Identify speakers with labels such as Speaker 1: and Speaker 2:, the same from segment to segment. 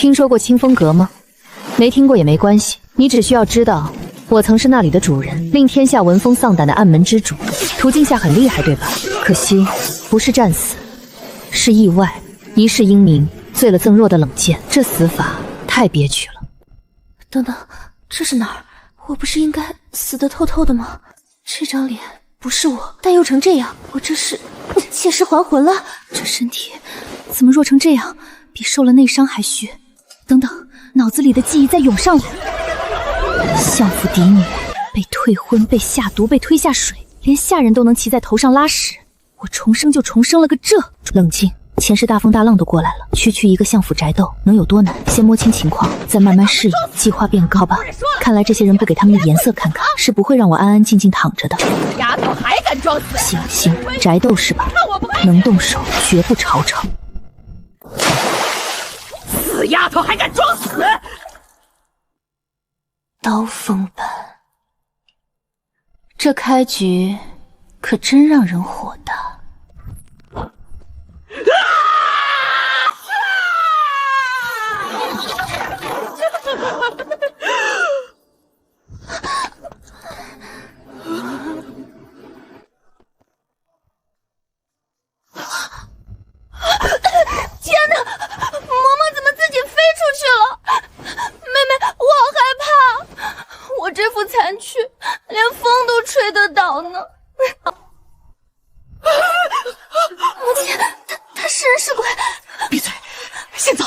Speaker 1: 听说过清风阁吗？没听过也没关系，你只需要知道，我曾是那里的主人，令天下闻风丧胆的暗门之主。途径下很厉害，对吧？可惜不是战死，是意外。一世英名，醉了赠若的冷箭，这死法太憋屈了。
Speaker 2: 等等，这是哪儿？我不是应该死得透透的吗？这张脸不是我，但又成这样，我这是借尸还魂了？这身体怎么弱成这样，比受了内伤还虚？等等，脑子里的记忆在涌上来。相府嫡女被退婚，被下毒，被推下水，连下人都能骑在头上拉屎，我重生就重生了个这。冷静，前世大风大浪都过来了，区一个相府宅斗能有多难？先摸清情况，再慢慢适应，计划变高吧。看来这些人不给他们的颜色看看，是不会让我安安静静躺着的。
Speaker 3: 丫头还敢装死？
Speaker 2: 行，宅斗是吧？能动手绝不吵吵。
Speaker 3: 死丫头还敢装死！
Speaker 2: 刀锋般，这开局可真让人火大。
Speaker 3: 天哪，嬷嬷怎么自己飞出去了？妹妹，我好害怕，我这副残躯连风都吹得倒呢。母亲，他是人是鬼？闭嘴，先走。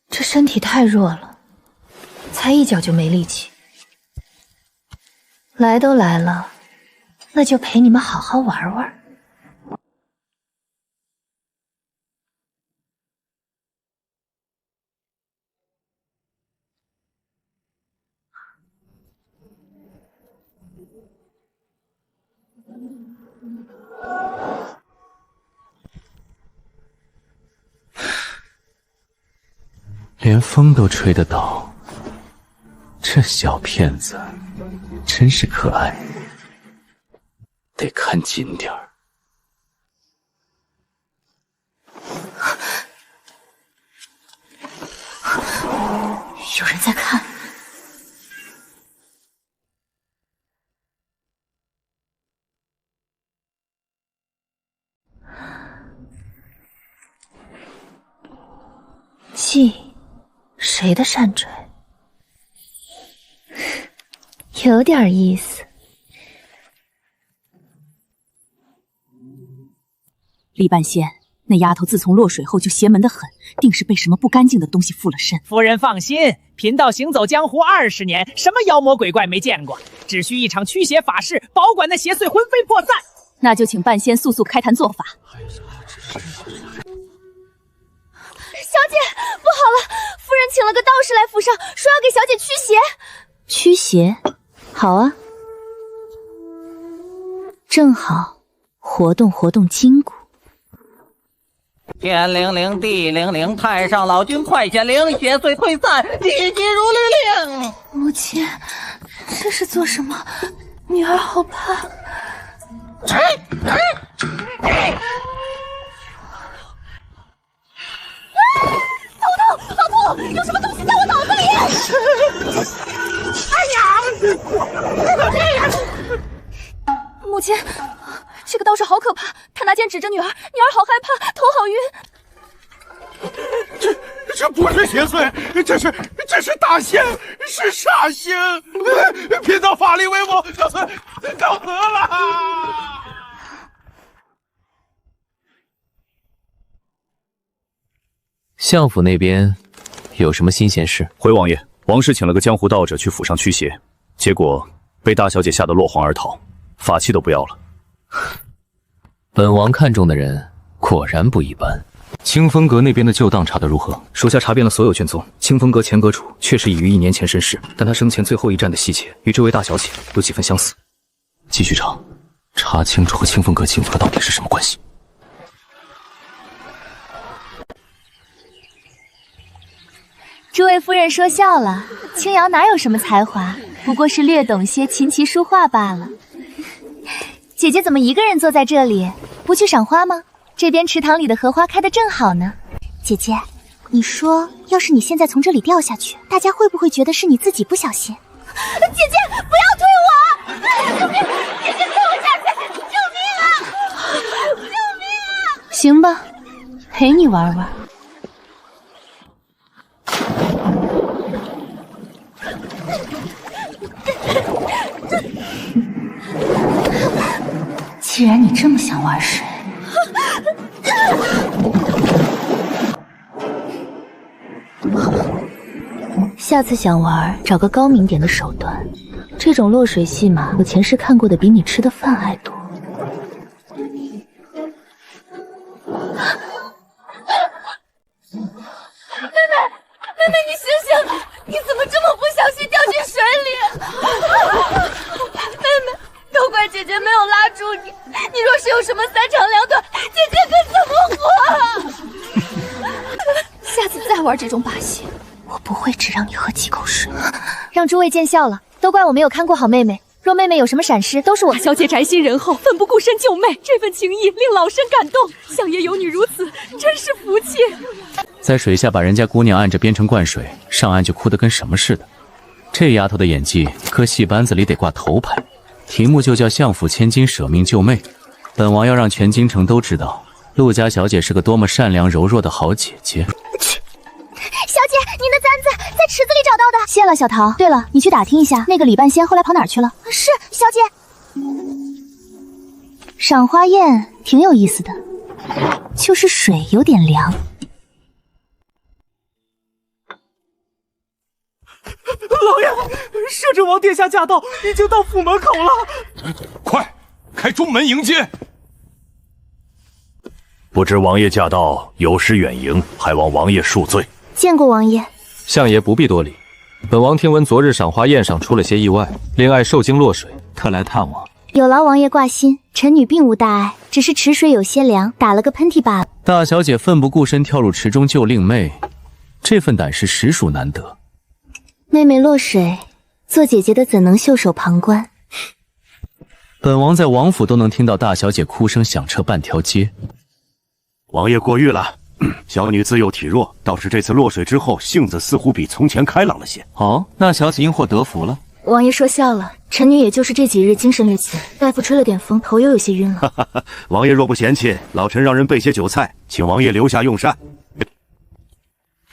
Speaker 2: 这身体太弱了，才一脚就没力气。来都来了，那就陪你们好好玩玩。
Speaker 4: 连风都吹得倒，这小骗子真是可爱，得看紧点儿。
Speaker 2: 有人在看。记谁的善追？有点意思。
Speaker 5: 李半仙，那丫头自从落水后就邪门得很，定是被什么不干净的东西附了身。
Speaker 6: 夫人放心，贫道行走江湖20年，什么妖魔鬼怪没见过，只需一场驱邪法事，保管那邪祟魂飞魄散。
Speaker 5: 那就请半仙速速开坛做法。
Speaker 3: 小姐，不好了！夫人请了个道士来府上，说要给小姐驱邪。
Speaker 2: 驱邪？好啊，正好活动活动筋骨。
Speaker 7: 天灵灵，地灵灵，太上老君快显灵，邪祟退散，急急如律令。
Speaker 2: 母亲，这是做什么？女儿好怕。
Speaker 3: 好痛！有什么东西在我脑子里！哎呀！
Speaker 2: 母亲，这个道士好可怕，他拿剑指着女儿，女儿好害怕，头好晕。
Speaker 8: 这不是邪祟，这是大仙，是煞星！贫道法力为母，到河了。
Speaker 4: 相府那边有什么新鲜事？
Speaker 9: 回王爷，王氏请了个江湖道者去府上驱邪，结果被大小姐吓得落荒而逃，法器都不要了。
Speaker 4: 本王看中的人果然不一般。
Speaker 9: 清风阁那边的旧档查得如何？属下查遍了所有卷宗，清风阁前阁主确实已于1年前身世，但他生前最后一战的细节与这位大小姐有几分相似。继续查，查清楚和清风阁请府到底是什么关系。
Speaker 3: 诸位夫人说笑了，青瑶哪有什么才华，
Speaker 2: 不过是略懂些琴棋书画罢了。姐姐怎么一个人坐在这里？不去赏花吗？这边池塘里的荷花开得正好呢。姐姐，你说，要是你现在从这里掉下去，大家会不会觉得是你自己不小心？姐姐，不要推我！救命！姐姐，推我下去！救命啊！救命啊！
Speaker 1: 行吧，陪你玩玩。既然你这么想玩水，下次想玩，找个高明点的手段。这种落水戏码，我前世看过的比你吃的饭还多。
Speaker 3: 妹妹，你醒醒！你怎么这么不小心掉进水里？妹妹，都怪姐姐没有拉住你。你若是有什么三长两短，姐姐可怎么活？
Speaker 2: 下次再玩这种把戏，我不会只让你喝几口水。
Speaker 1: 让诸位见笑了，都怪我没有看过好妹妹。若妹妹有什么闪失，都是我。
Speaker 5: 大小姐宅心仁厚，奋不顾身救妹，这份情谊令老身感动。相爷有女如此，真是福气。
Speaker 4: 在水下把人家姑娘按着编成灌水，上岸就哭得跟什么似的。这丫头的演技，搁戏班子里得挂头牌。题目就叫相府千金舍命救妹。本王要让全京城都知道，陆家小姐是个多么善良柔弱的好姐姐。
Speaker 2: 小姐，您的簪子在池子里找到的。
Speaker 1: 谢了，小桃。对了，你去打听一下，那个李半仙后来跑哪儿去了？
Speaker 2: 是，小姐。
Speaker 1: 赏花宴挺有意思的，就是水有点凉。
Speaker 8: 老爷，摄政王殿下驾到，已经到府门口了。快，开中门迎接。
Speaker 10: 不知王爷驾到，有失远迎，还望王爷恕罪。
Speaker 2: 见过王爷。
Speaker 9: 相爷不必多礼。本王听闻昨日赏花宴上出了些意外，令爱受惊落水，特来探望。
Speaker 2: 有劳王爷挂心，臣女并无大碍，只是池水有些凉，打了个喷嚏罢了。
Speaker 4: 大小姐奋不顾身跳入池中救令妹，这份胆识实属难得。
Speaker 2: 妹妹落水，做姐姐的怎能袖手旁观？
Speaker 4: 本王在王府都能听到大小姐哭声响彻半条街。
Speaker 10: 王爷过誉了，小女自幼体弱，倒是这次落水之后，性子似乎比从前开朗了些。
Speaker 4: 哦，那小姐因祸得福了。
Speaker 2: 王爷说笑了，臣女也就是这几日精神略起，大夫吹了点风，头又有些晕了。
Speaker 10: 王爷若不嫌弃，老臣让人备些酒菜，请王爷留下用膳。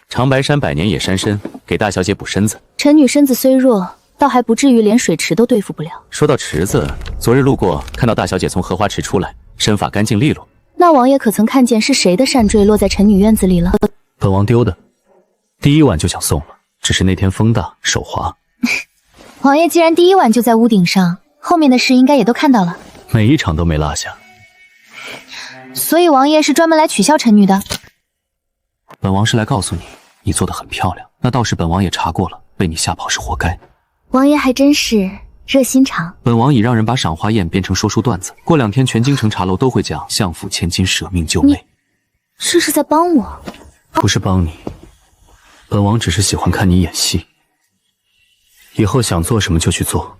Speaker 4: 长白山百年野山参，给大小姐补身子。
Speaker 1: 臣女身子虽弱，倒还不至于连水池都对付不了。
Speaker 4: 说到池子，昨日路过，看到大小姐从荷花池出来，身法干净利落。
Speaker 1: 那王爷可曾看见是谁的扇坠落在臣女院子里了？
Speaker 4: 本王丢的，第一晚就想送了，只是那天风大，手滑。
Speaker 1: 王爷既然第一晚就在屋顶上，后面的事应该也都看到了。
Speaker 4: 每一场都没落下。
Speaker 1: 所以王爷是专门来取笑臣女的？
Speaker 4: 本王是来告诉你，你做得很漂亮。那倒是本王也查过了，被你吓跑是活该。
Speaker 2: 王爷还真是热心肠。
Speaker 4: 本王已让人把赏花宴编成说书段子，过2天全京城茶楼都会讲相府千金舍命救妹。
Speaker 2: 这是在帮我？
Speaker 4: 不是帮你，本王只是喜欢看你演戏。以后想做什么就去做，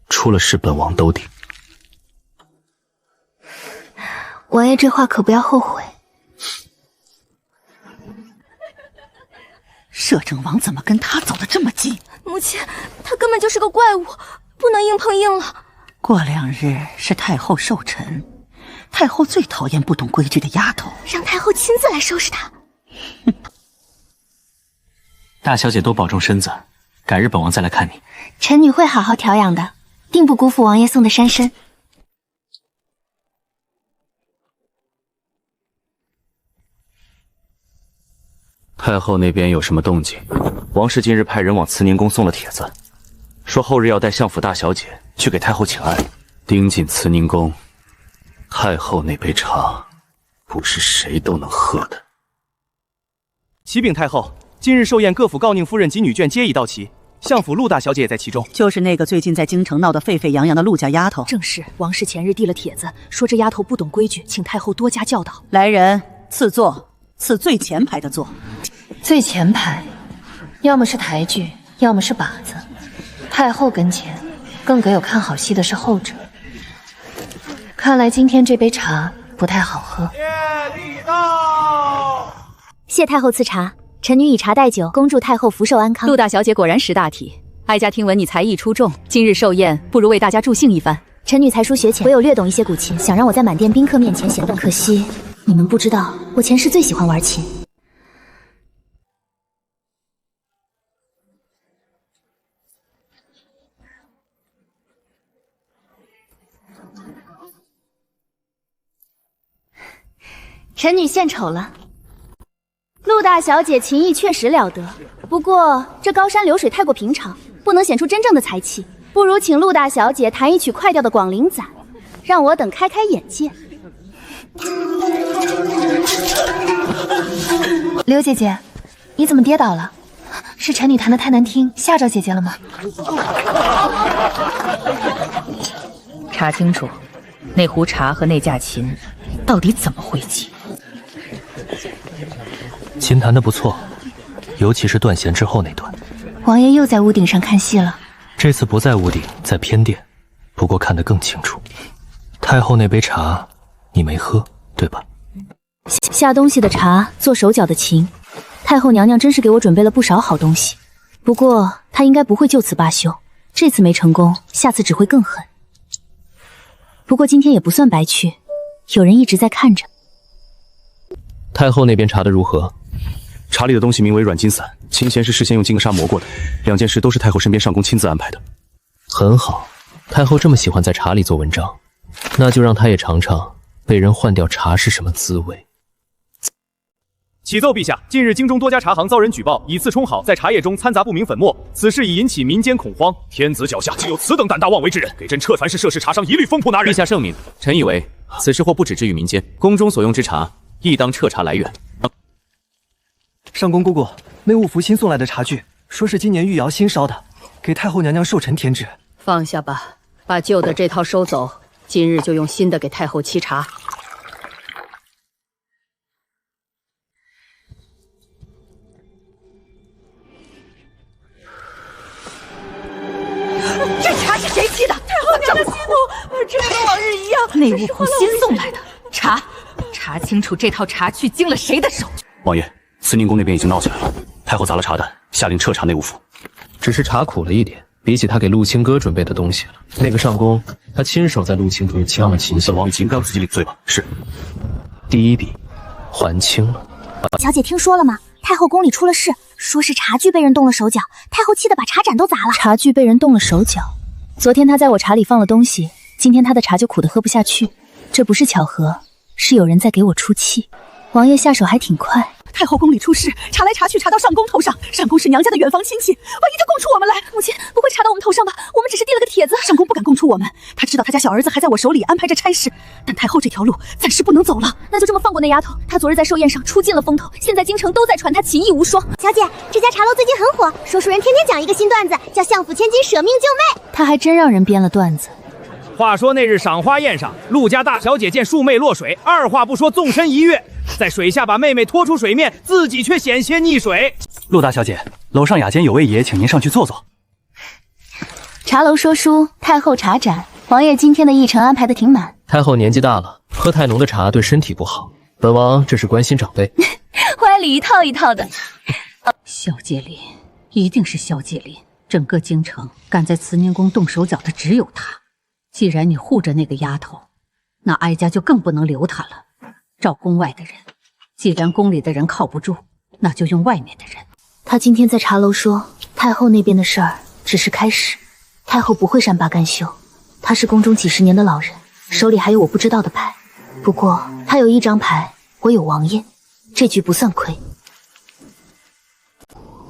Speaker 4: 出了事本王兜底。
Speaker 2: 王爷这话可不要后悔。
Speaker 5: 摄政王怎么跟他走得这么近？
Speaker 3: 母亲，他根本就是个怪物，不能硬碰硬了。
Speaker 5: 过2日是太后寿辰，太后最讨厌不懂规矩的丫头，
Speaker 2: 让太后亲自来收拾他。
Speaker 4: 大小姐多保重身子，改日本王再来看你。
Speaker 2: 臣女会好好调养的，定不辜负王爷送的山参。
Speaker 4: 太后那边有什么动静？王氏今日派人往慈宁宫送了帖子，说后日要带相府大小姐去给太后请安。盯紧慈宁宫，太后那杯茶不是谁都能喝的。
Speaker 11: 启禀太后，今日寿宴各府诰宁夫人及女眷皆已到齐，相府陆大小姐也在其中。
Speaker 5: 就是那个最近在京城闹得沸沸扬扬的陆家丫头。正是，王氏前日递了帖子，说这丫头不懂规矩，请太后多加教导。来人，赐座，赐最前排的座。
Speaker 1: 最前排，要么是台剧，要么是靶子。太后跟前，更给我看好戏的是后者。看来今天这杯茶不太好喝。
Speaker 2: 谢太后赐茶，臣女以茶代酒，恭祝太后福寿安康。
Speaker 5: 陆大小姐果然识大体，哀家听闻你才艺出众，今日寿宴不如为大家助兴一番。
Speaker 2: 臣女才疏学浅，唯有略懂一些古琴，想让我在满殿宾客面前显顿。可惜你们不知道，我前世最喜欢玩琴。臣女献丑了。陆大小姐琴艺确实了得，不过这高山流水太过平常，不能显出真正的才气。不如请陆大小姐弹一曲快调的《广陵散》，让我等开开眼界。
Speaker 1: 刘姐姐，你怎么跌倒了？是臣女弹得太难听，吓着姐姐了吗？
Speaker 5: 查清楚，那壶茶和那架琴到底怎么汇集？
Speaker 9: 琴弹得不错，尤其是断弦之后那段。
Speaker 1: 王爷又在屋顶上看戏了。
Speaker 9: 这次不在屋顶，在偏殿，不过看得更清楚。太后那杯茶，你没喝，对吧？
Speaker 2: 下东西的茶，做手脚的琴，太后娘娘真是给我准备了不少好东西。不过她应该不会就此罢休，这次没成功，下次只会更狠。不过今天也不算白去，有人一直在看着。
Speaker 9: 太后那边查得如何？
Speaker 11: 茶里的东西名为软金散，琴弦是事先用金戈砂磨过的，两件事都是太后身边上宫亲自安排的。
Speaker 9: 很好，太后这么喜欢在茶里做文章，那就让她也尝尝被人换掉茶是什么滋味。
Speaker 11: 启奏陛下，近日京中多家茶行遭人举报，以次充好，在茶叶中掺杂不明粉末，此事已引起民间恐慌。天子脚下竟有此等胆大妄为之人，给朕彻传氏涉事茶商一律封铺拿人。
Speaker 4: 陛下圣明，臣以为此事或不止之于民间，宫中所用之茶亦当彻查来源。
Speaker 12: 上宫姑姑，内务府新送来的茶具，说是今年御窑新烧的，给太后娘娘寿辰添置。
Speaker 5: 放下吧，把旧的这套收走，今日就用新的给太后沏茶。这茶是谁沏的？
Speaker 3: 太后娘娘息怒，真和往日一样。
Speaker 5: 内务府新送来的茶，查清楚这套茶具经了谁的手。
Speaker 11: 王爷，慈宁宫那边已经闹起来了，太后砸了茶弹，下令彻查内务府。
Speaker 9: 只是茶苦了一点，比起他给陆清歌准备的东西了。那个上宫，他亲手在陆清歌敲了琴弦。
Speaker 11: 王爷应该自己领罪吧？是。
Speaker 9: 第一笔还清了。
Speaker 2: 小姐听说了吗？太后宫里出了事，说是茶具被人动了手脚，太后气得把茶盏都砸了。茶具被人动了手脚，昨天她在我茶里放了东西，今天她的茶就苦得喝不下去，这不是巧合，是有人在给我出气。王爷下手还挺快。
Speaker 5: 太后宫里出事，查来查去查到上宫头上，上宫是娘家的远房亲戚，万一他供出我们来，
Speaker 2: 母亲不会查到我们头上吧？我们只是递了个帖子，
Speaker 5: 上宫不敢供出我们，他知道他家小儿子还在我手里安排着差事，但太后这条路暂时不能走了。
Speaker 2: 那就这么放过那丫头，她昨日在寿宴上出尽了风头，现在京城都在传她琴艺无双。
Speaker 13: 小姐，这家茶楼最近很火，说书人天天讲一个新段子，叫相府千金舍命救妹。
Speaker 2: 她还真让人编了段子。
Speaker 6: 话说那日赏花宴上，陆家大小姐见庶妹落水，二话不说纵身一跃，在水下把妹妹拖出水面，自己却险些溺水。
Speaker 12: 陆大小姐，楼上雅间有位爷，请您上去坐坐。
Speaker 2: 茶楼说书，太后茶盏，王爷今天的议程安排的挺满。
Speaker 9: 太后年纪大了，喝太浓的茶对身体不好，本王这是关心长辈。
Speaker 2: 歪理一套一套的。
Speaker 5: 萧介林，一定是萧介林，整个京城敢在慈宁宫动手脚的只有他。既然你护着那个丫头，那哀家就更不能留她了。找宫外的人，既然宫里的人靠不住，那就用外面的人。
Speaker 2: 他今天在茶楼说，太后那边的事儿只是开始，太后不会善罢甘休。她是宫中几十年的老人，手里还有我不知道的牌。不过她有一张牌，我有王爷，这局不算亏。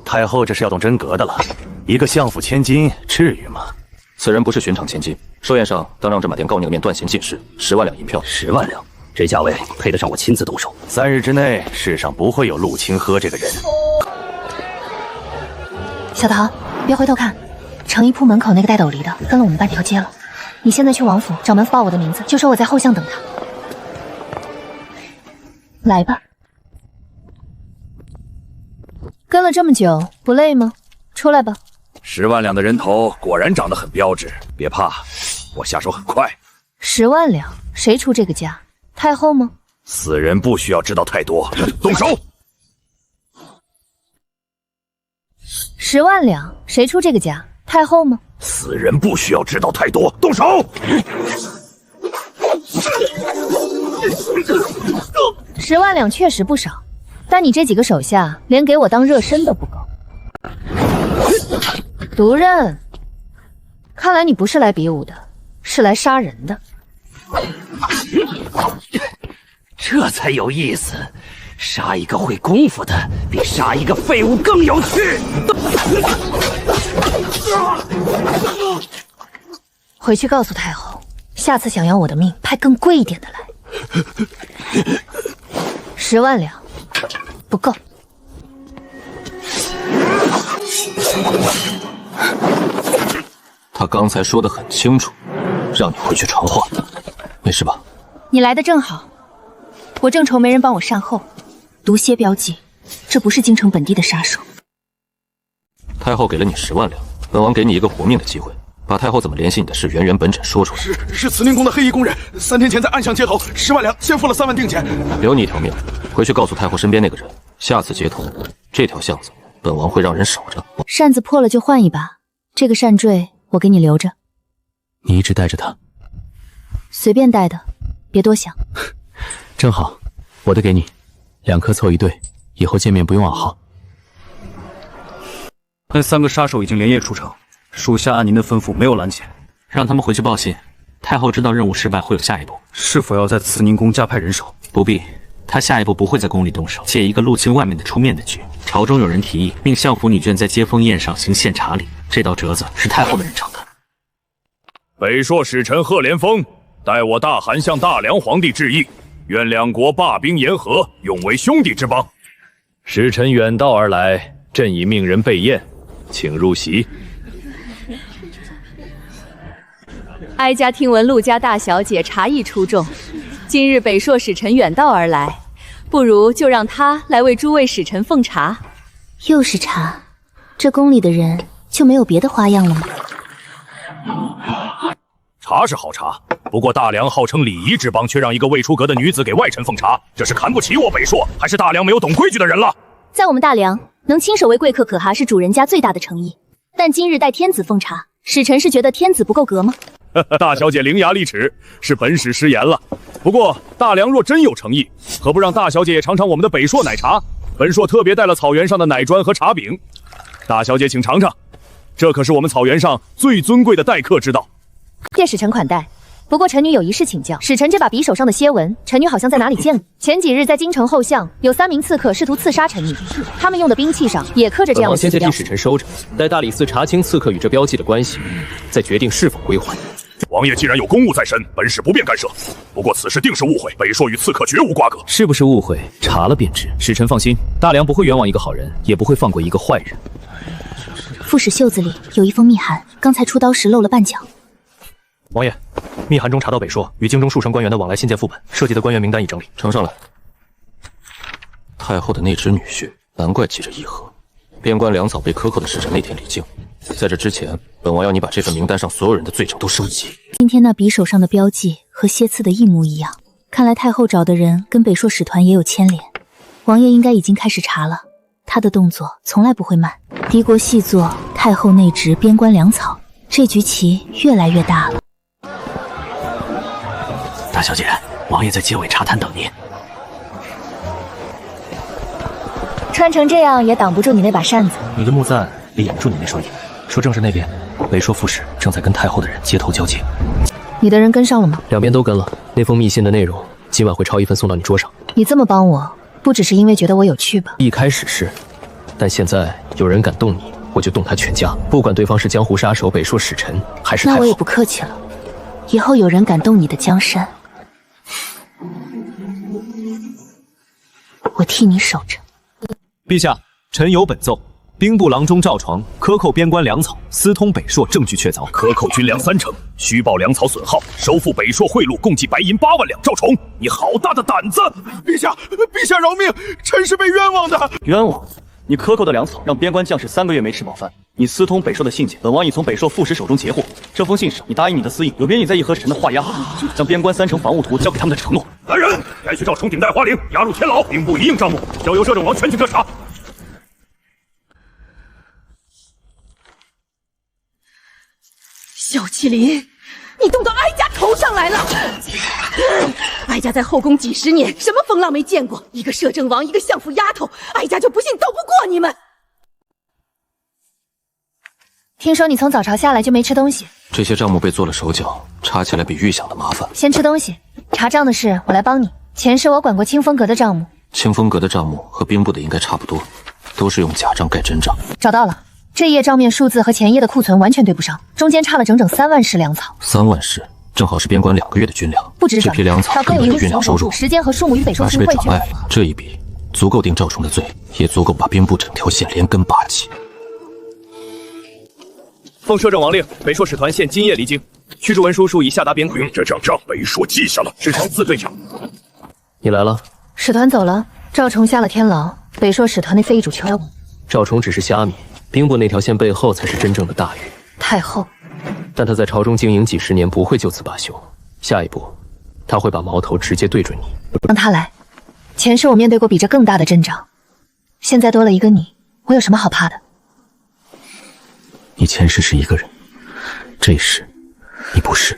Speaker 10: 太后这是要动真格的了，一个相府千金，至于吗？
Speaker 9: 此人不是寻常千金，寿宴上当让这马店高宁的面断弦进士，10万两银票。
Speaker 10: 10万两，这价位配得上我亲自动手。3日之内，世上不会有陆清河这个人。
Speaker 1: 小桃，别回头看，城一铺门口那个戴斗笠的跟了我们半条街了。你现在去王府找门府报我的名字，就说我在后巷等他。来吧。跟了这么久，不累吗？出来吧。
Speaker 11: 10万两的人头果然长得很标致，别怕，我下手很快。
Speaker 1: 10万两，谁出这个价？太后吗？
Speaker 11: 死人不需要知道太多，动手
Speaker 1: ！10万两，谁出这个价？太后吗？
Speaker 11: 死人不需要知道太多，动手
Speaker 1: ！10万两确实不少，但你这几个手下连给我当热身都不够。毒刃，看来你不是来比武的，是来杀人的。
Speaker 7: 这才有意思，杀一个会功夫的，比杀一个废物更有趣。
Speaker 1: 回去告诉太后，下次想要我的命，派更贵一点的来。10万两不够。
Speaker 9: 他刚才说得很清楚，让你回去传话，没事吧？
Speaker 2: 你来的正好，我正愁没人帮我善后。毒蝎标记，这不是京城本地的杀手。
Speaker 9: 太后给了你10万两，本王给你一个活命的机会，把太后怎么联系你的事原原本本说出来。
Speaker 8: 是慈宁宫的黑衣工人，3天前在暗巷接头，10万两，先付了3万定钱。
Speaker 9: 留你一条命，回去告诉太后身边那个人，下次劫头这条巷子，本王会让人守着。
Speaker 1: 扇子破了就换一把，这个扇坠我给你留着。
Speaker 4: 你一直带着它？
Speaker 1: 随便带的，别多想。
Speaker 4: 正好，我的给你，2颗凑一对，以后见面不用暗号。
Speaker 11: 那3个杀手已经连夜出城，属下按您的吩咐没有拦截，
Speaker 4: 让他们回去报信。太后知道任务失败会有下一步，
Speaker 11: 是否要在慈宁宫加派人手？
Speaker 4: 不必，他下一步不会在宫里动手，借一个入侵外面的出面的局。朝中有人提议命相府女眷在接风宴上行献茶礼，这道折子是太后的人承的。
Speaker 11: 北朔使臣贺连峰代我大汗向大梁皇帝致意，愿两国罢兵言和，永为兄弟之邦。
Speaker 14: 使臣远道而来，朕已命人备宴，请入席。
Speaker 3: 哀家听闻陆家大小姐茶艺出众，今日北朔使臣远道而来，不如就让他来为诸位使臣奉茶。
Speaker 2: 又是茶，这宫里的人就没有别的花样了吗？
Speaker 11: 茶是好茶，不过大梁号称礼仪之邦，却让一个未出阁的女子给外臣奉茶，这是看不起我北朔，还是大梁没有懂规矩的人了？
Speaker 2: 在我们大梁，能亲手为贵客可哈是主人家最大的诚意。但今日代天子奉茶，使臣是觉得天子不够格吗？
Speaker 11: 大小姐伶牙俐齿，是本使失言了。不过大梁若真有诚意，何不让大小姐也尝尝我们的北朔奶茶？本朔特别带了草原上的奶砖和茶饼，大小姐请尝尝，这可是我们草原上最尊贵的待客之道。
Speaker 1: 谢使臣款待。不过臣女有一事请教，使臣这把匕首上的楔纹，臣女好像在哪里见过。前几日在京城后巷，有3名刺客试图刺杀臣女，他们用的兵器上也刻着这样的
Speaker 14: 先替使臣收着，待大理寺查清刺客与这标记的关系，再决定是否归还。
Speaker 11: 王爷既然有公务在身，本使不便干涉。不过此事定是误会，北朔与刺客绝无瓜葛。
Speaker 14: 是不是误会，查了便知。使臣放心，大梁不会冤枉一个好人，也不会放过一个坏人。
Speaker 2: 副使袖子里有一封密函，刚才出刀时漏了半角。
Speaker 12: 王爷，密函中查到北朔与京中数省官员的往来信件副本，涉及的官员名单已整理，
Speaker 9: 呈上来。太后的那只女婿，难怪记着议和。边关粮草被克扣的使臣那天离境，在这之前，本王要你把这份名单上所有人的罪证都收集。
Speaker 2: 今天那匕首上的标记和楔刺的一模一样，看来太后找的人跟北朔使团也有牵连。王爷应该已经开始查了，他的动作从来不会慢。敌国细作，太后内职边关粮草，这局棋越来越大了。
Speaker 7: 大小姐，王爷在街尾茶摊等您。
Speaker 1: 穿成这样也挡不住你那把扇子。
Speaker 12: 你的木赞也掩不住你那双眼。说正是那边，北朔副使正在跟太后的人街头交接。
Speaker 1: 你的人跟上了吗？
Speaker 14: 两边都跟了。那封密信的内容，今晚会抄一份送到你桌上。
Speaker 1: 你这么帮我，不只是因为觉得我有趣吧？
Speaker 14: 一开始是，但现在有人敢动你，我就动他全家，不管对方是江湖杀手、北朔使臣，还是太后。
Speaker 2: 那我也不客气了，以后有人敢动你的江山，我替你守着。
Speaker 15: 陛下，臣有本奏：兵部郎中赵床克扣边关粮草，私通北朔，证据确凿。
Speaker 11: 克扣军粮3成，虚报粮草损耗，收付北朔贿赂，共计白银8万两。赵崇，你好大的胆子！
Speaker 8: 陛下饶命，臣是被冤枉的。
Speaker 12: 冤枉？你克扣的粮草让边关将士3个月没吃饱饭，
Speaker 16: 你私通北朔的信件，本王已从北朔副使手中截获。这封信上，你答应你的私印，有边翼在义和使臣的画押，将边关3城防务图交给他们的承诺。
Speaker 11: 来人，带去赵崇顶戴花翎，押入天牢，兵部一应账目，交由摄政王全权彻查。
Speaker 17: 萧麒麟，你动到哀家头上来了！哀家在后宫几十年，什么风浪没见过？一个摄政王，一个相府丫头，哀家就不信斗不过你们！
Speaker 1: 听说你从早朝下来就没吃东西，
Speaker 9: 这些账目被做了手脚，查起来比预想的麻烦。
Speaker 1: 先吃东西，查账的事我来帮你。前世我管过清风阁的账目，
Speaker 9: 清风阁的账目和兵部的应该差不多，都是用假账盖真账。
Speaker 1: 找到了，这页账面数字和前页的库存完全对不上，中间差了整整3万石粮草。
Speaker 9: 3万石，正好是边关2个月的军粮。
Speaker 1: 不止
Speaker 9: 这批粮草根本就运粮收入，
Speaker 1: 时间和数目与北朔军汇聚。
Speaker 9: 这一笔足够定赵崇的罪，也足够把兵部整条线连根拔起。
Speaker 11: 奉摄政王令，北朔使团现今夜离京，驱逐文书数已下达边ခွ。这账北朔记下了，使臣自对账。
Speaker 14: 你来了。
Speaker 1: 使团走了，赵崇下了天牢，北朔使团内非议主求。
Speaker 14: 赵崇只是虾米，兵部那条线背后才是真正的大鱼。
Speaker 1: 太后，
Speaker 14: 但他在朝中经营几十年，不会就此罢休。下一步，他会把矛头直接对准你。
Speaker 1: 让他来。前世我面对过比这更大的阵仗，现在多了一个你，我有什么好怕的？
Speaker 9: 你前世是一个人，这一世你不是。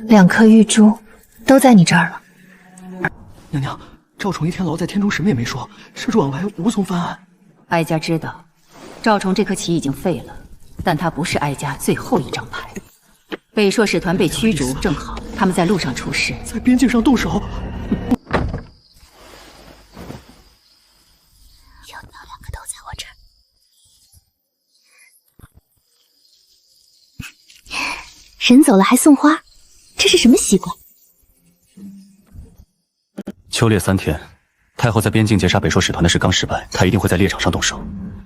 Speaker 1: 2颗玉珠都在你这儿了。
Speaker 12: 娘娘，赵崇一天牢在天中什么也没说，射出往来无从翻案。
Speaker 5: 哀家知道，赵崇这颗棋已经废了，但他不是哀家最后一张牌。北朔使团被驱逐，正好他们在路上出事，
Speaker 12: 在边境上动手。
Speaker 13: 有那2个都在我这儿。人走了还送花，这是什么习惯？
Speaker 4: 秋猎3天，太后在边境截杀北朔使团的事刚失败，她一定会在猎场上动手。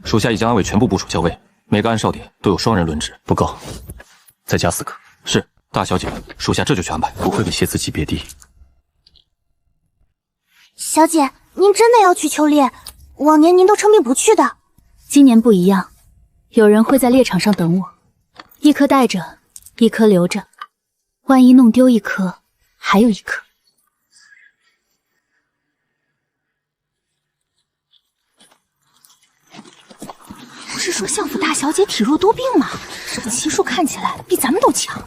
Speaker 9: 属下已将暗卫全部部署校尉，每个暗哨点都有双人轮值。
Speaker 4: 不够，再加4个。
Speaker 9: 是，大小姐，属下这就去安排。
Speaker 4: 不会比蝎子级别低。
Speaker 13: 小姐，您真的要去秋猎？往年您都称病不去的。
Speaker 2: 今年不一样，有人会在猎场上等我，一颗带着，一颗留着，万一弄丢一颗，还有一颗。不是说相府大小姐体弱多病吗？这骑术看起来比咱们都强。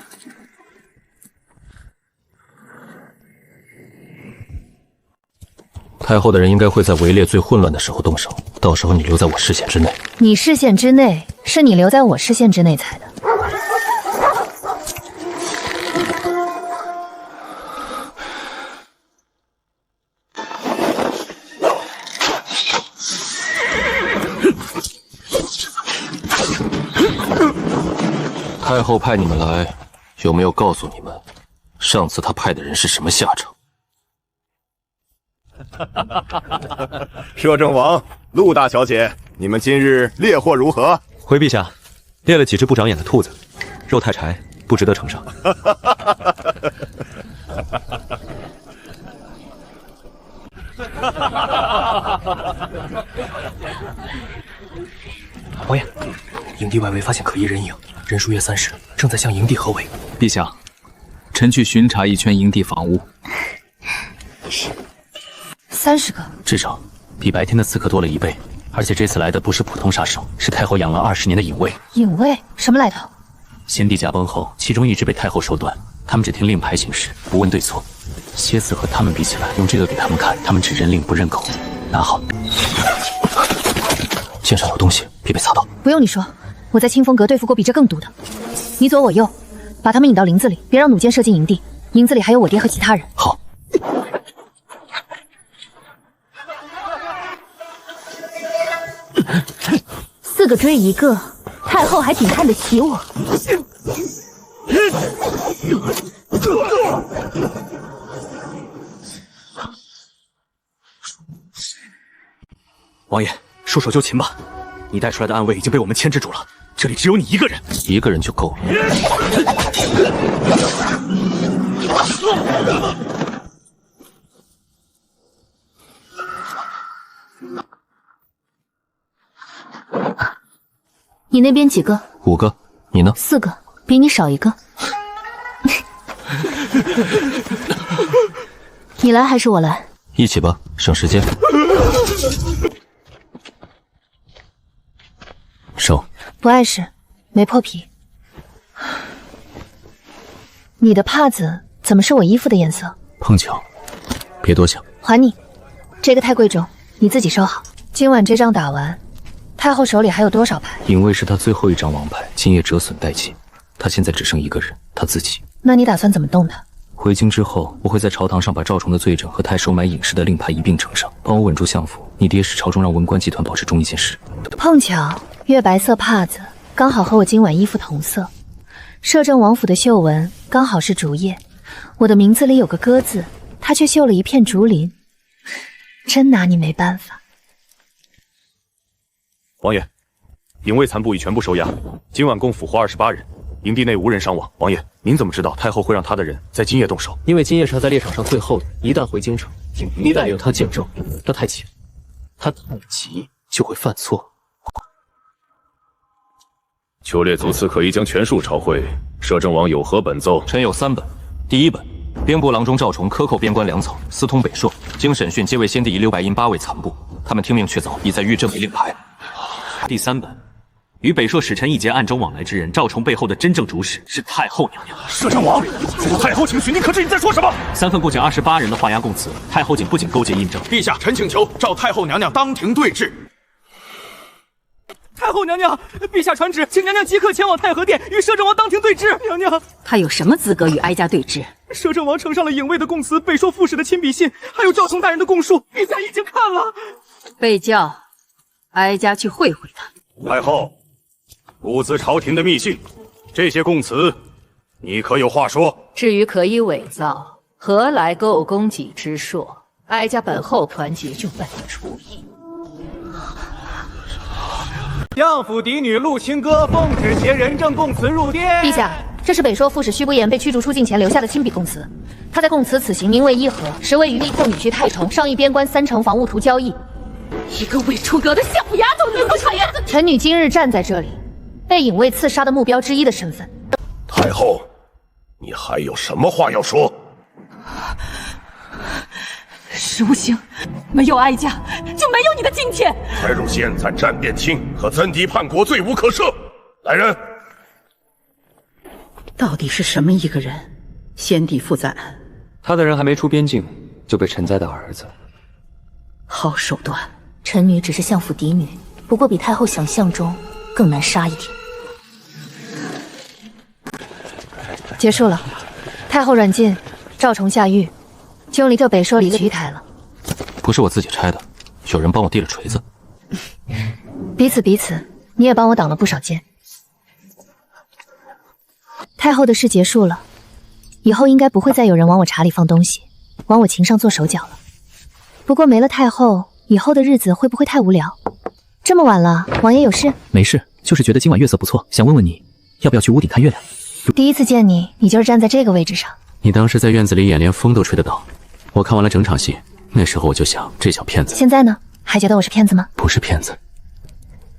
Speaker 9: 太后的人应该会在围猎最混乱的时候动手，到时候你留在我视线之内。
Speaker 1: 你视线之内，是你留在我视线之内才的。
Speaker 9: 太后派你们来，有没有告诉你们，上次她派的人是什么下场？
Speaker 10: 摄政王，陆大小姐，你们今日猎获如何？
Speaker 15: 回陛下，猎了几只不长眼的兔子，肉太柴，不值得呈上。
Speaker 12: 王爷，营地外围发现可疑人影，人数约30，正在向营地合围。
Speaker 18: 陛下，臣去巡查一圈营地房屋。
Speaker 1: 是30个，
Speaker 4: 至少比白天的刺客多了1倍。而且这次来的不是普通杀手，是太后养了20年的隐卫。
Speaker 1: 隐卫什么来头？
Speaker 4: 先帝驾崩后，其中一支被太后手短，他们只听令牌行事，不问对错。蝎子和他们比起来，用这个给他们看，他们只认令不认狗。拿好。
Speaker 9: 线上有东西，别被擦到。
Speaker 1: 不用你说，我在清风阁对付过比这更毒的。你左我右，把他们引到林子里，别让弩箭射进营地。营子里还有我爹和其他人。
Speaker 9: 好。
Speaker 2: 4个追1个，太后还挺看得起我。
Speaker 16: 王爷，束手就擒吧！你带出来的暗卫已经被我们牵制住了，这里只有你一个人，
Speaker 9: 一个人就够了。
Speaker 1: 你那边几个
Speaker 9: ？5个，你呢
Speaker 1: ？4个，比你少1个。你来还是我来？
Speaker 9: 一起吧，省时间。手。
Speaker 1: 不碍事，没破皮。你的帕子怎么是我衣服的颜色？
Speaker 9: 碰巧，别多想。
Speaker 1: 还你，这个太贵重，你自己收好。今晚这仗打完，太后手里还有多少牌？
Speaker 9: 影卫是他最后一张王牌，今夜折损殆尽。他现在只剩1个人，他自己。
Speaker 1: 那你打算怎么动他？
Speaker 9: 回京之后，我会在朝堂上把赵崇的罪证和太守买隐士的令牌一并呈上，帮我稳住相府。你爹是朝中让文官集团保持中一件事。
Speaker 1: 碰巧月白色帕子刚好和我今晚衣服同色，摄政王府的绣纹刚好是竹叶，我的名字里有个歌字，他却绣了一片竹林，真拿你没办法。
Speaker 11: 王爷，营卫残部已全部收押，今晚共俘获28人，营地内无人伤亡。王爷，您怎么知道太后会让他的人在今夜动手？
Speaker 14: 因为今夜是他在猎场上最后的，一旦回京城，一旦有他见证，他太急，他太急就会犯错。
Speaker 11: 囚猎族刺客已将全数抄回，摄政王有何本奏？
Speaker 9: 臣有3本。第1本，兵部郎中赵崇克扣边关粮草，私通北朔，经审讯，皆为先帝遗留白银8位残部，他们听命却走，已在御阵为令牌。
Speaker 19: 第3本，与北朔使臣一结暗中往来之人，赵崇背后的真正主使是太后娘娘。
Speaker 11: 摄政王，太后请许，你可知你在说什么
Speaker 19: ？3份共计28人的画押供词，太后仅不仅勾结印证。
Speaker 8: 陛下，臣请求召太后娘娘当庭对质。
Speaker 6: 太后娘娘，陛下传旨，请娘娘即刻前往太和殿与摄政王当庭对质。娘娘，
Speaker 5: 他有什么资格与哀家对质？
Speaker 6: 摄政王呈上了影卫的供词、北朔副使的亲笔信，还有赵崇大人的供述，陛下已经看了。
Speaker 5: 备教，哀家去会会他。
Speaker 10: 太后，物资朝廷的密信，这些供词，你可有话说？
Speaker 20: 至于可以伪造，何来构供给之说？哀家本后团结就本厨艺。
Speaker 6: 相府嫡女陆清歌奉旨携人证供词入殿。
Speaker 1: 陛下，这是北朔副使虚不言被驱逐出境前留下的亲笔供词。他在供词此行名为议和，实为与立后女婿太崇上议边关3城防务图交易。
Speaker 17: 一个未出阁的相府丫头，你不讨厌？
Speaker 1: 臣女今日站在这里，被影卫刺杀的目标之一的身份。
Speaker 10: 太后，你还有什么话要说？
Speaker 17: 实无行，没有哀家，就没有你的今天。
Speaker 10: 太入现在战变清和增敌叛国，罪无可赦。来人！
Speaker 5: 到底是什么一个人？先帝父在案，
Speaker 9: 他的人还没出边境，就被臣栽的儿子。
Speaker 5: 好手段！
Speaker 1: 臣女只是相府嫡女，不过比太后想象中更难杀一点。结束了，太后软禁，赵崇下狱，就离这北朔里的鱼台了。
Speaker 9: 不是我自己拆的，有人帮我递了锤子。
Speaker 1: 彼此彼此，你也帮我挡了不少箭。太后的事结束了，以后应该不会再有人往我茶里放东西，往我琴上做手脚了。不过没了太后，以后的日子会不会太无聊？这么晚了，王爷有事？
Speaker 9: 没事，就是觉得今晚月色不错，想问问你，要不要去屋顶看月亮？
Speaker 1: 第一次见你，你就是站在这个位置上。
Speaker 4: 你当时在院子里演，连风都吹得到。我看完了整场戏，那时候我就想，这小骗子。
Speaker 1: 现在呢？还觉得我是骗子吗？
Speaker 4: 不是骗子，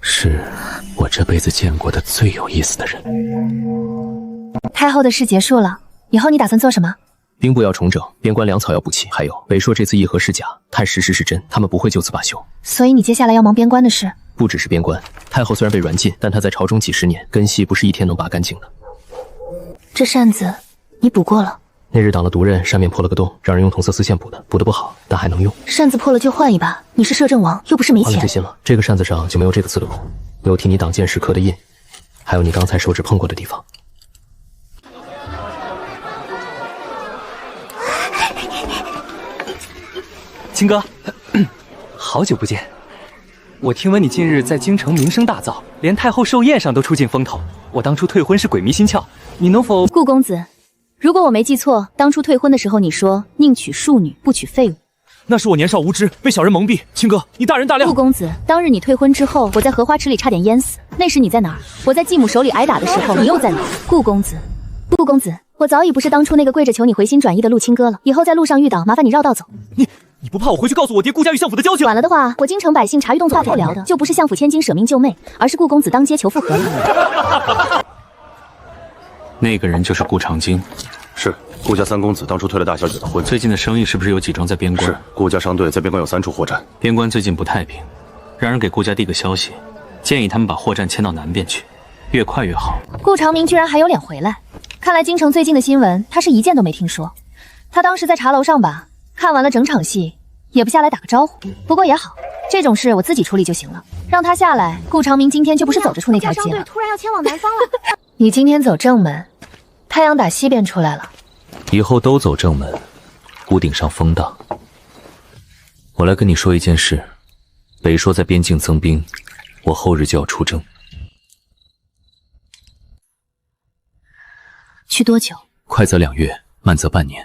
Speaker 4: 是我这辈子见过的最有意思的人。
Speaker 1: 太后的事结束了，以后你打算做什么？
Speaker 9: 兵部要重整，边关粮草要补齐，还有北朔这次议和是假，太实是真，他们不会就此罢休。
Speaker 1: 所以你接下来要忙边关的事？
Speaker 9: 不只是边关，太后虽然被软禁，但她在朝中几十年，根系不是一天能拔干净的。
Speaker 1: 这扇子你补过了？
Speaker 9: 那日挡了毒刃，扇面破了个洞，让人用同色丝线补的，补得不好，但还能用。
Speaker 1: 扇子破了就换一把，你是摄政王，又不是没钱。
Speaker 9: 换了就行了，这个扇子上就没有这个刺的孔，有替你挡箭时刻的印，还有你刚才手指碰过的地方。
Speaker 12: 青哥，好久不见。我听闻你近日在京城名声大噪，连太后寿宴上都出尽风头。我当初退婚是鬼迷心窍，你能否……
Speaker 1: 顾公子，如果我没记错，当初退婚的时候你说宁娶庶女，不娶废物。
Speaker 6: 那是我年少无知，被小人蒙蔽。青哥，你大人大量。
Speaker 1: 顾公子，当日你退婚之后，我在荷花池里差点淹死，那时你在哪儿？我在继母手里挨打的时候，你又在哪儿？顾公子，我早已不是当初那个跪着求你回心转意的陆青哥了。以后在路上遇到，麻烦你绕道走。
Speaker 16: 你不怕我回去告诉我爹顾家与相府的交情？
Speaker 2: 晚了的话，我京城百姓茶余动画不聊的就不是相府千金舍命救妹，而是顾公子当街求复合了。
Speaker 4: 那个人就是顾长京。
Speaker 10: 是顾家三公子当初退了大小姐的婚。
Speaker 4: 最近的生意是不是有几桩在边关？
Speaker 10: 是顾家商队在边关有3处货站。
Speaker 4: 边关最近不太平，让人给顾家递个消息，建议他们把货站迁到南边去，越快越好。
Speaker 2: 顾长明居然还有脸回来，看来京城最近的新闻他是一件都没听说。他当时在茶楼上吧，看完了整场戏，也不下来打个招呼。不过也好，这种事我自己处理就行了。让他下来，顾长明今天就不是走着出那条街了。顾家商队
Speaker 13: 突然要前往南方了。
Speaker 2: 你今天走正门，太阳打西边出来了。
Speaker 9: 以后都走正门，屋顶上风大。我来跟你说一件事，北朔在边境增兵，我后日就要出征。
Speaker 2: 去多久？
Speaker 9: 快则2月，慢则半年。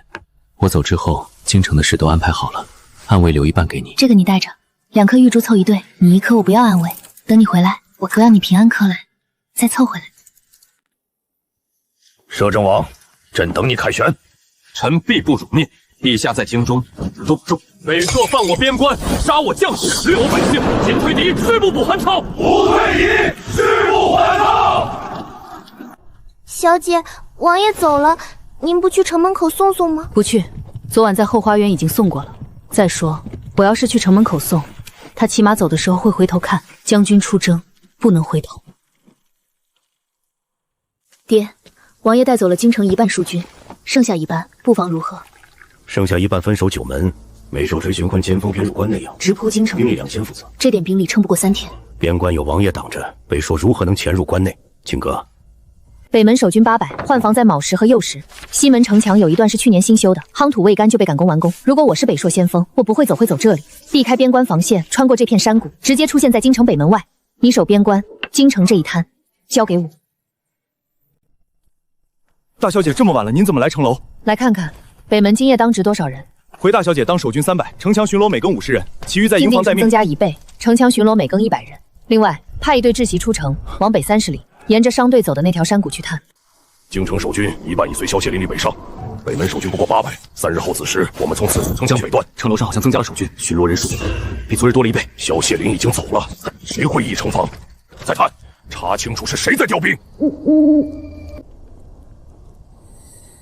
Speaker 9: 我走之后，京城的事都安排好了，暗卫留一半给你。
Speaker 2: 这个你带着，2颗玉珠凑一对，你1颗，我不要暗卫。等你回来，我让你平安刻来，再凑回来。
Speaker 10: 摄政王，朕等你凯旋。
Speaker 11: 臣必不辱命。陛下在京中，北朔犯我边关，杀我将士，掠我百姓，进退敌，誓不补还朝。不退敌，誓不还朝。
Speaker 13: 小姐，王爷走了，您不去城门口送送吗？
Speaker 1: 不去，昨晚在后花园已经送过了。再说，我要是去城门口送，他骑马走的时候会回头看。将军出征，不能回头。
Speaker 2: 爹，王爷带走了京城1半戍军，剩下1半布防如何？
Speaker 10: 剩下1半分守9门，每守追巡关前锋偏入关内要
Speaker 2: 直扑京城，
Speaker 10: 兵力2000负责。
Speaker 2: 这点兵力撑不过3天。
Speaker 10: 边关有王爷挡着，北朔如何能潜入关内？秦哥，
Speaker 1: 北门守军800，换防在卯时和酉时。西门城墙有一段是去年新修的，夯土未干就被赶工完工。如果我是北朔先锋，我不会走这里，避开边关防线，穿过这片山谷，直接出现在京城北门外。你守边关，京城这一摊交给我。
Speaker 16: 大小姐，这么晚了，您怎么来城楼？
Speaker 1: 来看看北门今夜当值多少人？
Speaker 16: 回大小姐当守军300，城墙巡逻每更50人，其余在营房待命。
Speaker 1: 增加1倍，城墙巡逻每更100人。另外派一队智袭出城，往北30里，沿着商队走的那条山谷去探。
Speaker 10: 京城守军一半已随萧谢林里北上，北门守军不过800，3日后此时，我们从此城墙北段。
Speaker 9: 城楼上好像增加了守军，巡逻人数比昨日多了1倍。
Speaker 10: 萧谢林已经走了，谁会一城防？再探，查清楚是谁在调兵。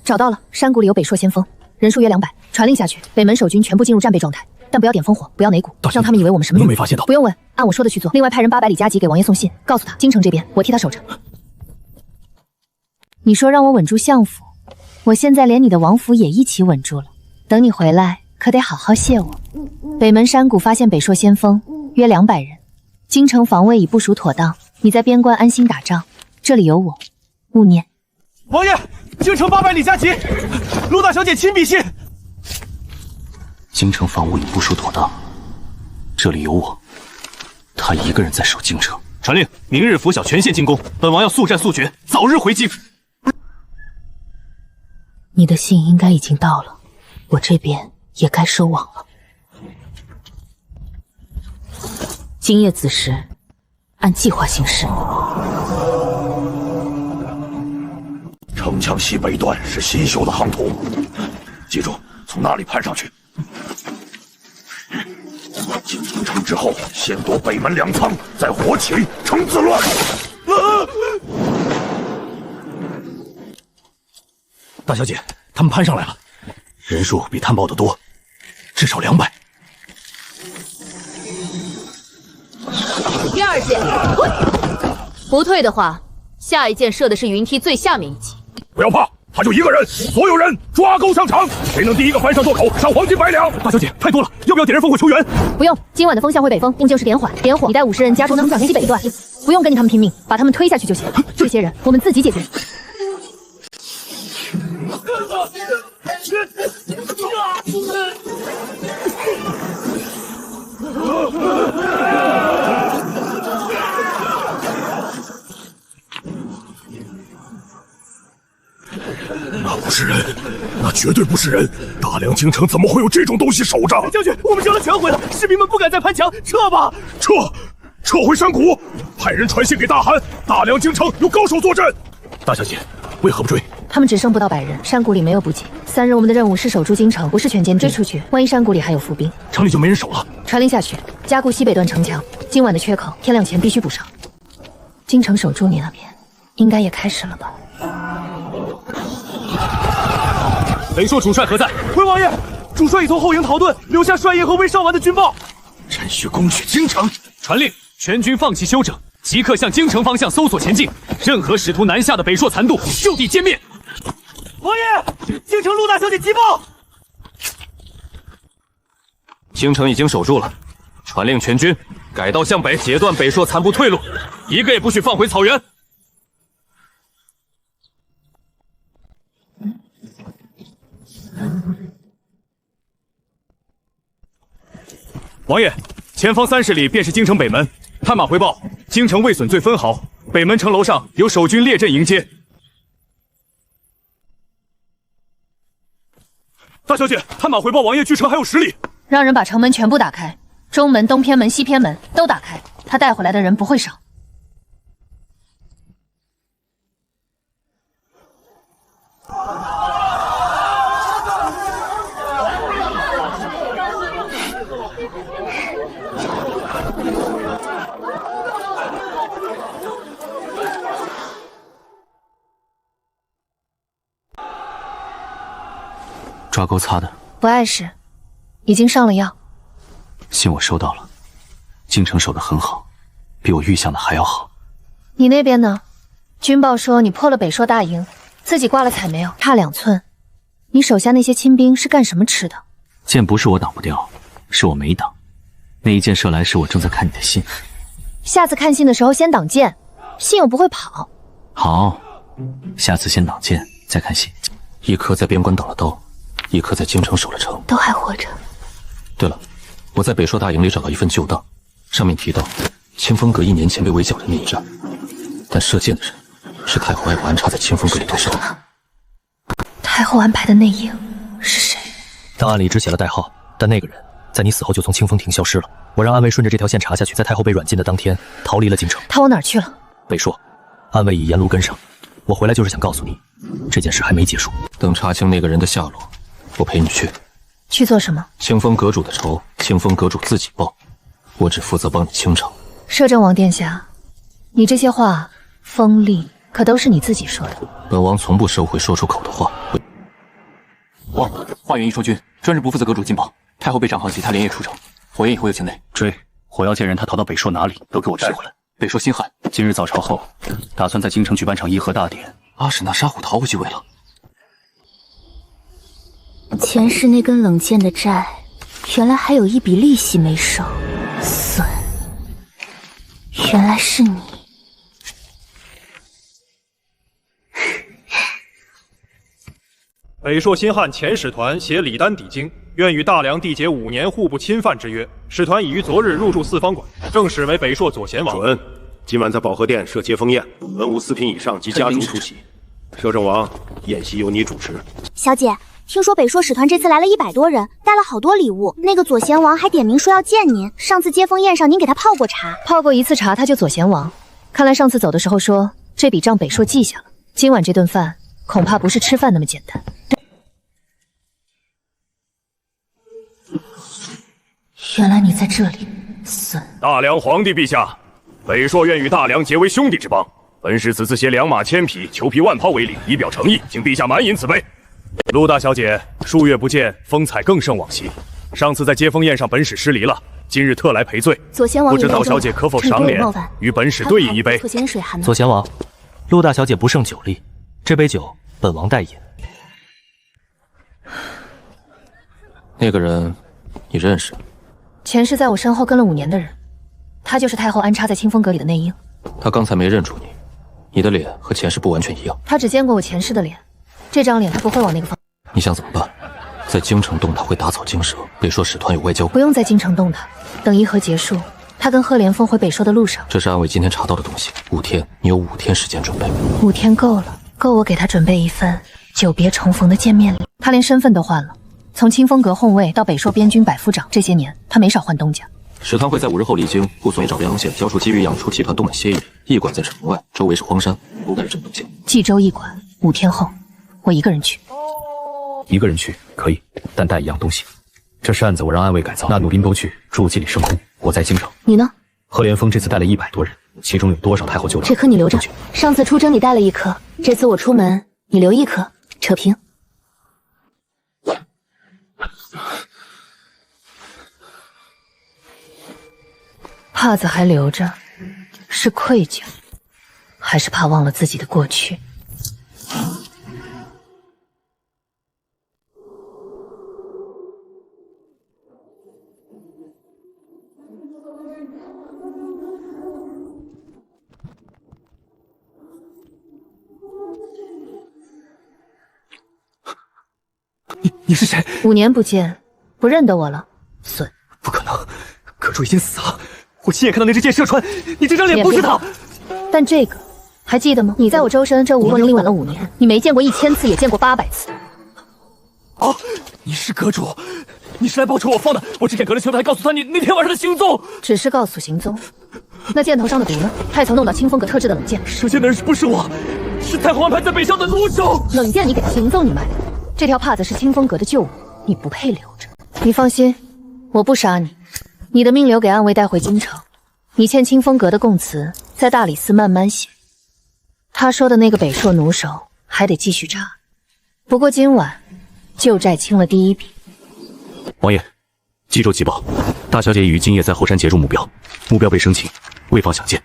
Speaker 1: 找到了，山谷里有北朔先锋，人数约200，传令下去，北门守军全部进入战备状态，但不要点烽火，不要擂鼓，让他们以为我们什么
Speaker 9: 都没发现到。
Speaker 1: 不用问，按我说的去做。另外派人800里加急给王爷送信，告诉他京城这边我替他守着。你说让我稳住相府，我现在连你的王府也一起稳住了。等你回来，可得好好谢我。北门山谷发现北朔先锋，约200人，京城防卫已部署妥当，你在边关安心打仗，这里有我，勿念。
Speaker 16: 王爷，京城800里加急，陆大小姐亲笔信。
Speaker 9: 京城防务已部署妥当，这里有我，他一个人在守京城。
Speaker 11: 传令，明日拂晓全线进攻，本王要速战速决，早日回京。
Speaker 1: 你的信应该已经到了，我这边也该收网了。今夜子时，按计划行事。
Speaker 10: 城墙西北段是新修的夯土，记住从那里攀上去。进京城之后，先夺北门2仓，再火起，城自乱。
Speaker 9: 大小姐，他们攀上来了，人数比探报的多，至少200。
Speaker 20: 第2箭，不退的话，下一箭射的是云梯最下面一级。
Speaker 10: 不要怕，他就一个人，所有人抓钩上场，谁能第一个翻上垛口，赏黄金100两。
Speaker 16: 大小姐，太多了，要不要点燃烽火求援？
Speaker 1: 不用，今晚的风向会北风，应就是点火。你带50人加住城墙西北段，不用跟着他们拼命，把他们推下去就行。这些人我们自己解决。
Speaker 10: 那不是人，那绝对不是人！大梁京城怎么会有这种东西守着？
Speaker 16: 将军，我们折了墙回来，士兵们不敢再攀墙，撤吧！
Speaker 10: 撤回山谷，派人传信给大汗，大梁京城有高手坐镇。
Speaker 9: 大小姐，为何不追？
Speaker 1: 他们只剩不到100人，山谷里没有补给。3日我们的任务是守住京城，不是全歼追出去。万一山谷里还有伏兵，
Speaker 11: 城里就没人守了。
Speaker 1: 传令下去，加固西北段城墙，今晚的缺口天亮前必须补上。京城守住你那边，应该也开始了吧？
Speaker 11: 北朔主帅何在？回王爷，主帅已从后营逃遁，留下帅爷和魏少完的军报。
Speaker 10: 朕需攻取京城，
Speaker 11: 传令，全军放弃休整，即刻向京城方向搜索前进。任何试图南下的北朔残度，就地歼灭。王爷，京城陆大小姐急报，
Speaker 9: 京城已经守住了，传令全军改道向北，截断北朔残部退路，一个也不许放回草原。
Speaker 11: 王爷，前方30里便是京城北门。探马回报，京城未损罪分毫，北门城楼上有守军列阵迎接。大小姐，探马回报，王爷距城还有10里。
Speaker 1: 让人把城门全部打开，中门、东偏门、西偏门都打开，他带回来的人不会少。
Speaker 4: 抓钩擦的，
Speaker 1: 不碍事，已经上了药。
Speaker 4: 信我收到了，京城守得很好，比我预想的还要好。
Speaker 1: 你那边呢？军报说你破了北朔大营，自己挂了彩没有？差2寸。你手下那些亲兵是干什么吃的？
Speaker 4: 箭不是我挡不掉，是我没挡。那一箭射来时，我正在看你的信。
Speaker 1: 下次看信的时候先挡箭，信又不会跑。
Speaker 4: 好，下次先挡箭，再看信。
Speaker 9: 一颗在边关挡了刀，一颗在京城守了城，
Speaker 2: 都还活着。
Speaker 9: 对了，我在北朔大营里找到一份旧档，上面提到清风阁1年前被围剿的那一战，但射箭的人是太后爱我安插在清风阁里动手的。
Speaker 2: 太后安排的内应是谁？
Speaker 9: 档案里只写了代号，但那个人在你死后就从清风亭消失了。我让暗卫顺着这条线查下去，在太后被软禁的当天逃离了京城。
Speaker 1: 他往哪儿去了？
Speaker 9: 北朔，暗卫已沿路跟上。我回来就是想告诉你，这件事还没结束。等查清那个人的下落，我陪你去。
Speaker 1: 去做什么？
Speaker 9: 清风阁主的仇，清风阁主自己报，我只负责帮你清场。
Speaker 1: 摄政王殿下，你这些话锋利，可都是你自己说的。
Speaker 9: 本王从不收回说出口的话。
Speaker 12: 王，华元一说君专日不负责阁主进报，太后被长行及他连夜出城，火焰也会有前内。
Speaker 4: 追，我要见人，他逃到北朔哪里，都给我带回来。
Speaker 12: 北朔新汉
Speaker 4: 今日早朝后，打算在京城举办场议和大典。
Speaker 12: 阿史那杀虎逃回去为了。
Speaker 2: 前世那根冷箭的债，原来还有一笔利息没收。损，原来是你。
Speaker 11: 北朔新汉前使团携礼单抵京，愿与大梁缔结5年互不侵犯之约。使团已于昨日入住四方馆，正使为北朔左贤王。
Speaker 10: 准，今晚在保和殿设接风宴，文武4品以上及家属出席。摄政王，宴席由你主持。
Speaker 13: 小姐，听说北朔使团这次来了100多人，带了好多礼物。那个左贤王还点名说要见您。上次接风宴上您给他泡过茶，
Speaker 1: 泡过1次茶他就左贤王。看来上次走的时候说这笔账北朔记下了，今晚这顿饭恐怕不是吃饭那么简单。
Speaker 2: 原来你在这里，损！
Speaker 11: 大梁皇帝陛下，北朔愿与大梁结为兄弟之邦。本使此次携2马1000匹、裘皮1抛为礼，以表诚意，请陛下满饮此杯。陆大小姐，数月不见，风采更胜往昔。上次在接风宴上，本使失礼了，今日特来赔罪。
Speaker 2: 左贤王，
Speaker 11: 不知道小姐可否赏脸，与本使对饮一杯？
Speaker 9: 左贤王，陆大小姐不胜酒力，这杯酒本王代饮。那个人，你认识？
Speaker 1: 前世在我身后跟了5年的人，他就是太后安插在清风阁里的内应。
Speaker 9: 他刚才没认出你，你的脸和前世不完全一样。
Speaker 1: 他只见过我前世的脸，这张脸他不会往那个方。
Speaker 9: 你想怎么办？在京城动他会打草惊蛇，北朔使团有外交。
Speaker 1: 不用在京城动他，等议和结束，他跟赫连峰回北朔的路上。
Speaker 9: 这是暗卫今天查到的东西，5天，你有5天时间准备。
Speaker 1: 5天够了，够我给他准备一份久别重逢的见面礼。他连身份都换了。从清风阁护卫到北朔边军百夫长，这些年他没少换东家。
Speaker 9: 使团会在5日后离京，护送找梁县，交出基于养出集团东北歇役。驿馆在城外，周围是荒山，不敢有这么动静。
Speaker 1: 冀州驿馆，5天后。我一个人去。
Speaker 9: 一个人去可以，但带一样东西。这是案子，我让暗卫改造，那弩兵都去筑基里升空。我在京城。
Speaker 1: 你呢？
Speaker 9: 贺连峰这次带了100多人，其中有多少太后旧党？
Speaker 1: 这颗你留着。上次出征你带了1颗，这次我出门你留1颗，扯平。帕子还留着，是愧疚，还是怕忘了自己的过去？
Speaker 12: 你是谁
Speaker 1: ？5年不见，不认得我了？损！
Speaker 12: 不可能，阁主已经死了，我亲眼看到那支箭射穿，你这张脸不是他。
Speaker 1: 但这个还记得吗？你在我周身这5年里稳了5年，你没见过1000次，也见过800次。
Speaker 12: 哦，你是阁主，你是来报仇我方的。我之前隔了秋台告诉他你那天晚上的行踪，
Speaker 1: 只是告诉行踪。那箭头上的毒呢？太曾弄到清风阁特制的冷箭。
Speaker 12: 射箭的人不是我，是太后安排在北上的弩手。
Speaker 1: 冷箭你给行踪你卖的，这条帕子是清风阁的旧物，你不配留着。你放心，我不杀你。你的命留给暗卫带回京城，你欠清风阁的供词，在大理寺慢慢写。他说的那个北朔弩手还得继续查，不过今晚旧债清了第1笔。
Speaker 9: 王爷，冀州急报，大小姐已于今夜在后山截住目标，目标被生擒，未放想见。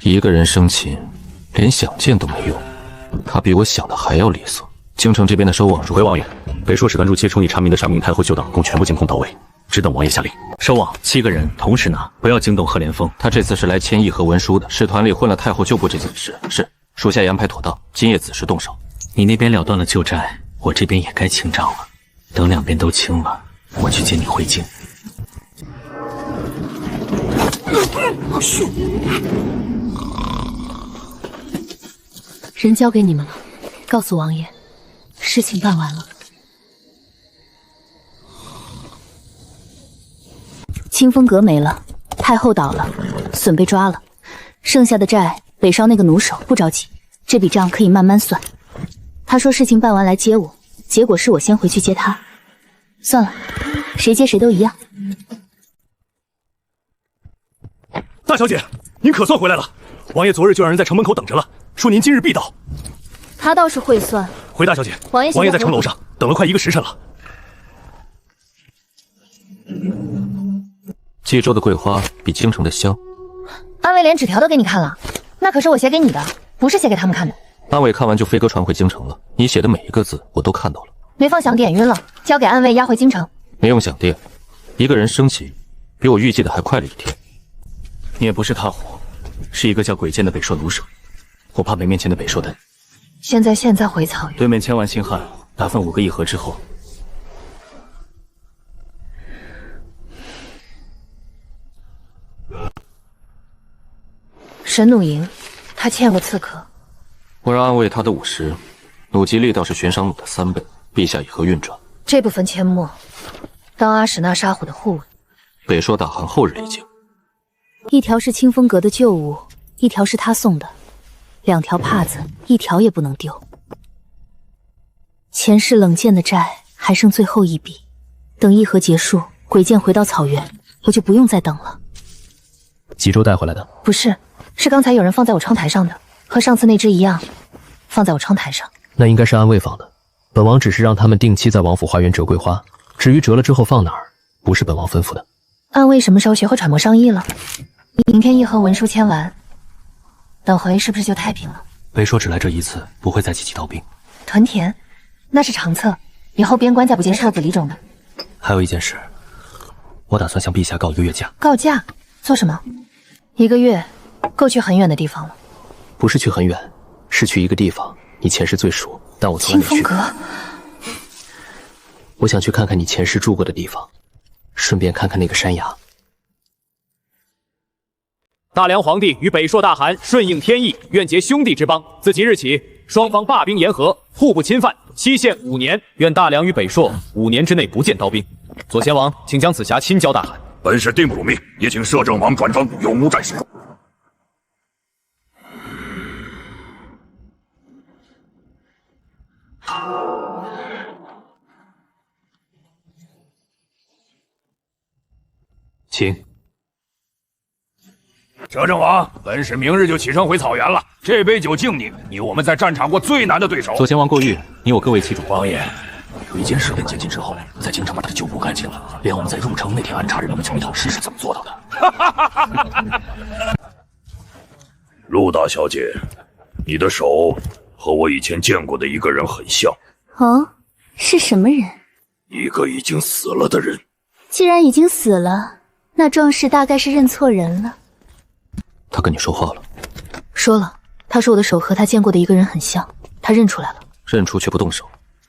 Speaker 14: 一个人生擒，连想见都没用，他比我想的还要利索。京城这边的收网如何？
Speaker 9: 回王爷，北朔使团驻7重已查明的3名太后旧党，共全部监控到位，只等王爷下令。
Speaker 4: 收网7个人同时拿，不要惊动贺连峰。
Speaker 14: 他这次是来签议和文书的，使团里混了太后旧部这件事。是，属下也安排妥当，今夜子时动手。
Speaker 4: 你那边了断了旧债，我这边也该清账了。等两边都清了，我去接你回京。
Speaker 1: 人交给你们了，告诉王爷，事情办完了。清风阁没了，太后倒了，损被抓了，剩下的债，北烧那个弩手不着急，这笔账可以慢慢算。他说事情办完来接我，结果是我先回去接他。算了，谁接谁都一样。
Speaker 11: 大小姐，您可算回来了。王爷昨日就让人在城门口等着了，说您今日必到。
Speaker 1: 他倒是会算。
Speaker 11: 回大小姐，
Speaker 1: 王爷
Speaker 11: 在城楼上等了快1个时辰了。
Speaker 14: 冀州的桂花比京城的香。
Speaker 1: 安卫连纸条都给你看了，那可是我写给你的，不是写给他们看的。
Speaker 14: 安卫看完就飞鸽传回京城了，你写的每一个字我都看到了。
Speaker 1: 没放响点晕了，交给安卫押回京城。
Speaker 14: 没用响电，一个人升旗，比我预计的还快了1天。
Speaker 9: 你也不是他火，是一个叫鬼剑的北朔弩手，我怕没面前的北朔的。
Speaker 1: 现在回草原。
Speaker 9: 对面签完新汉，打算5个议和之后。
Speaker 1: 神弩营，他欠过刺客。
Speaker 14: 我让安卫他的50，弩击力倒是悬赏弩的3倍，陛下以何运转？
Speaker 1: 这部分阡陌，当阿史那沙虎的护卫。
Speaker 14: 北朔大汗后日离京，
Speaker 1: 一条是清风阁的旧物，一条是他送的，2条帕子，一条也不能丢。前世冷剑的债还剩最后1笔，等议和结束，鬼剑回到草原，我就不用再等了。
Speaker 9: 冀州带回来的？
Speaker 1: 不是，是刚才有人放在我窗台上的，和上次那只一样，放在我窗台上。
Speaker 14: 那应该是安卫放的。本王只是让他们定期在王府花园折桂花，至于折了之后放哪儿，不是本王吩咐的。
Speaker 1: 安卫什么时候学会揣摩商议了？明天议和文书签完，等回是不是就太平了？
Speaker 9: 北朔只来这一次，不会再起起刀兵。
Speaker 1: 屯田，那是长策，以后边关再不见瘦子李种的。
Speaker 9: 还有一件事，我打算向陛下告1个月假。
Speaker 1: 告假？做什么？1个月够去很远的地方了。
Speaker 14: 不是去很远，是去一个地方你前世最熟，但我从来没去过。
Speaker 1: 清风阁。
Speaker 14: 我想去看看你前世住过的地方，顺便看看那个山崖。
Speaker 6: 大梁皇帝与北朔大汗顺应天意，愿结兄弟之邦。自即日起，双方罢兵言和，互不侵犯，期限5年。愿大梁与北朔5年之内不见刀兵。左贤王，请将此匣亲交大汗。
Speaker 10: 本是定补命，也请摄政王转封，永无战事。
Speaker 9: 请。
Speaker 8: 摄政王，本使明日就启程回草原了。这杯酒敬你，你我们在战场过最难的对手。
Speaker 9: 左贤王过誉，你我各为其主。
Speaker 7: 王爷，有一件事跟接近之后，在京城把他的酒铺干净了，连我们在入城那天安插人的强盗是怎么做到的？
Speaker 10: 陆大小姐，你的手和我以前见过的一个人很像。
Speaker 13: 哦，是什么人？
Speaker 10: 一个已经死了的人。
Speaker 13: 既然已经死了，那壮士大概是认错人了。
Speaker 9: 他跟你说话了？
Speaker 1: 说了，他说我的手和他见过的一个人很像，他认出来了。
Speaker 9: 认出却不动手，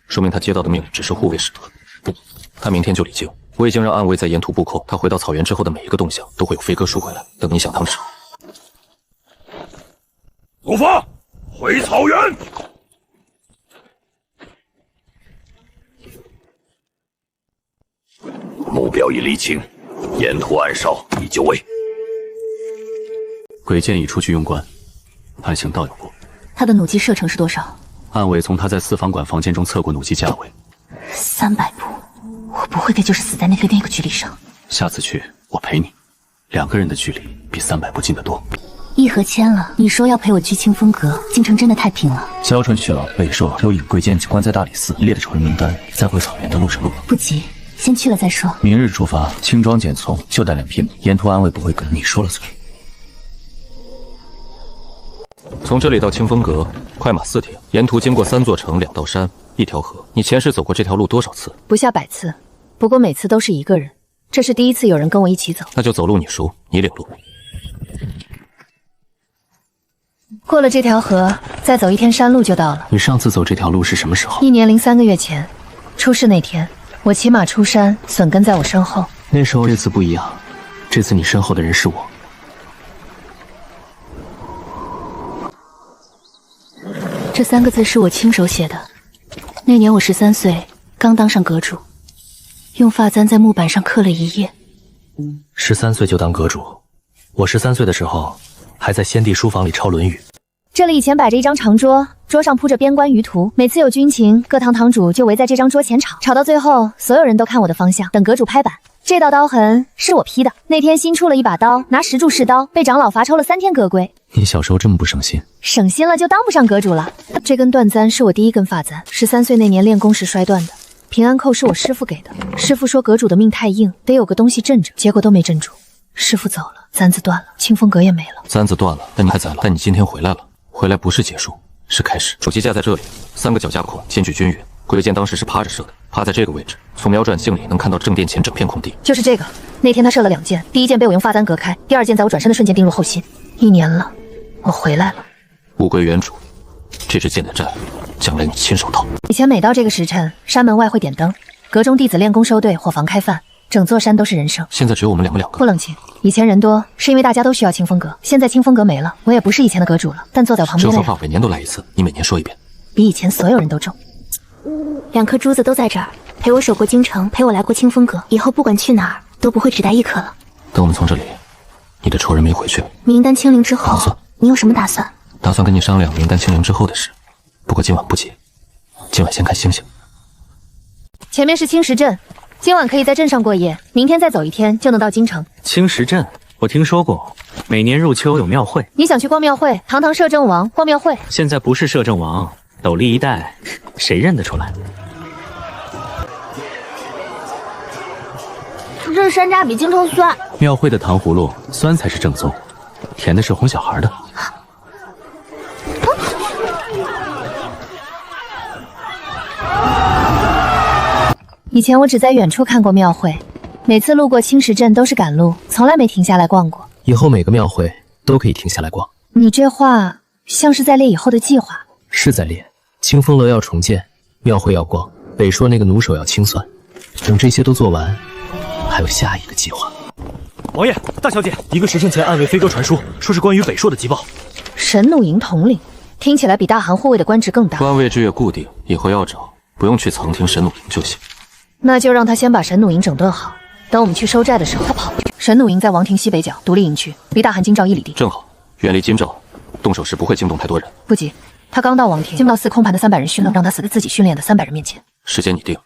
Speaker 9: 说明他接到的命令只是护卫使团。不，他明天就离京。我已经让暗卫在沿途布控，他回到草原之后的每一个动向都会有飞鸽叔回来，等你想他们时候。
Speaker 10: 出发，回草原。目标已厘清，沿途暗哨已就位。
Speaker 4: 鬼剑已出去用关，案情倒有过。
Speaker 1: 他的弩机射程是多少？
Speaker 4: 暗卫从他在四方馆房间中测过弩机价位
Speaker 1: ，300步。我不会该就是死在那个距离上。
Speaker 4: 下次去我陪你，2个人的距离比300步近得多。
Speaker 1: 议和签了，你说要陪我去清风阁，京城真的太平了。
Speaker 21: 萧纯去了，北朔有引贵剑关在大理寺，列的仇人名单在回草原的路上。
Speaker 1: 不急，先去了再说。
Speaker 21: 明日出发，轻装简从，就带2匹马，沿途安卫不会跟，你说了算。
Speaker 9: 从这里到清风阁，快马4天，沿途经过3座城、2道山、1条河。你前世走过这条路多少次？
Speaker 1: 不下100次，不过每次都是一个人。这是第一次有人跟我一起走。
Speaker 9: 那就走路你熟，你领路。
Speaker 1: 过了这条河，再走1天山路就到了。
Speaker 21: 你上次走这条路是什么时候
Speaker 1: ？1年03个月前，出事那天，我骑马出山，笋跟在我身后。
Speaker 21: 那时候这次不一样，这次你身后的人是我。
Speaker 1: 这3个字是我亲手写的。那年我13岁，刚当上阁主，用发簪在木板上刻了1页。
Speaker 21: 13岁就当阁主，我13岁的时候还在先帝书房里抄《论语》。
Speaker 13: 这里以前摆着一张长桌，桌上铺着边关舆图，每次有军情，各堂堂主就围在这张桌前吵，吵到最后，所有人都看我的方向，等阁主拍板。这道刀痕是我劈的，那天新出了一把刀，拿石柱试刀，被长老罚抽了3天阁规。
Speaker 21: 你小时候这么不省心？
Speaker 13: 省心了就当不上阁主了。
Speaker 1: 这根缎簪是我第1根发簪，13岁那年练功时摔断的。平安扣是我师父给的，师父说阁主的命太硬，得有个东西镇着，结果都没镇住。师父走了，簪子断了，清风阁也没了。
Speaker 9: 簪子断了，但你还在了。但你今天回来了，回来不是结束，是开始。手机架在这里，3个脚架孔，间距均匀。鬼剑当时是趴着射的，趴在这个位置，从瞄转镜里能看到正殿前整片空地。
Speaker 1: 就是这个，那天他射了2箭，第1箭被我用发簪隔开，第2箭在我转身的瞬间钉入后心。1年了，我回来了。
Speaker 9: 物归原主，这支剑的债，将来你亲手讨。
Speaker 1: 以前每到这个时辰，山门外会点灯，阁中弟子练功收队，伙房开饭，整座山都是人声。
Speaker 9: 现在只有我们2个。
Speaker 1: 不冷清，以前人多是因为大家都需要清风阁，现在清风阁没了，我也不是以前的阁主了，但坐在我旁边的人。
Speaker 9: 这番话每年都来一次，你每年说1遍，
Speaker 1: 比以前所有人都重。
Speaker 13: 2颗珠子都在这儿，陪我守过京城，陪我来过清风阁，以后不管去哪儿都不会只带1颗了。
Speaker 9: 等我们从这里，你的仇人没回去，
Speaker 13: 名单清零之后，你有什么打算？
Speaker 9: 打算跟你商量名单清零之后的事，不过今晚不急，今晚先看星星。
Speaker 1: 前面是青石镇，今晚可以在镇上过夜，明天再走1天就能到京城。
Speaker 12: 青石镇，我听说过，每年入秋有庙会。
Speaker 1: 你想去逛庙会？堂堂摄政王逛庙会？
Speaker 12: 现在不是摄政王，斗笠一戴，谁认得出来？
Speaker 13: 这山楂比京城酸。
Speaker 4: 庙会的糖葫芦酸才是正宗，甜的是哄小孩的。
Speaker 1: 以前我只在远处看过庙会，每次路过青石镇都是赶路，从来没停下来逛过。
Speaker 21: 以后每个庙会都可以停下来逛。
Speaker 1: 你这话像是在列以后的计划。
Speaker 21: 是在列，清风楼要重建，庙会要逛，北朔那个弩手要清算，等这些都做完，还有下一个计划。
Speaker 16: 王爷，大小姐，1个时辰前暗卫飞鸽传书，说是关于北朔的急报。
Speaker 1: 神弩营统领，听起来比大汗护卫的官职更大。
Speaker 9: 官位之月固定，以后要找，不用去曾听神弩营就行。
Speaker 1: 那就让他先把神弩营整顿好，等我们去收债的时候他跑了。神弩营在王庭西北角独立营区，离大汗京兆1里地。
Speaker 9: 正好，远离京兆，动手时不会惊动太多人。
Speaker 1: 不急，他刚到王庭，见不到4空盘的300人训练，让他死在自己训练的300人面前。
Speaker 9: 时间你定，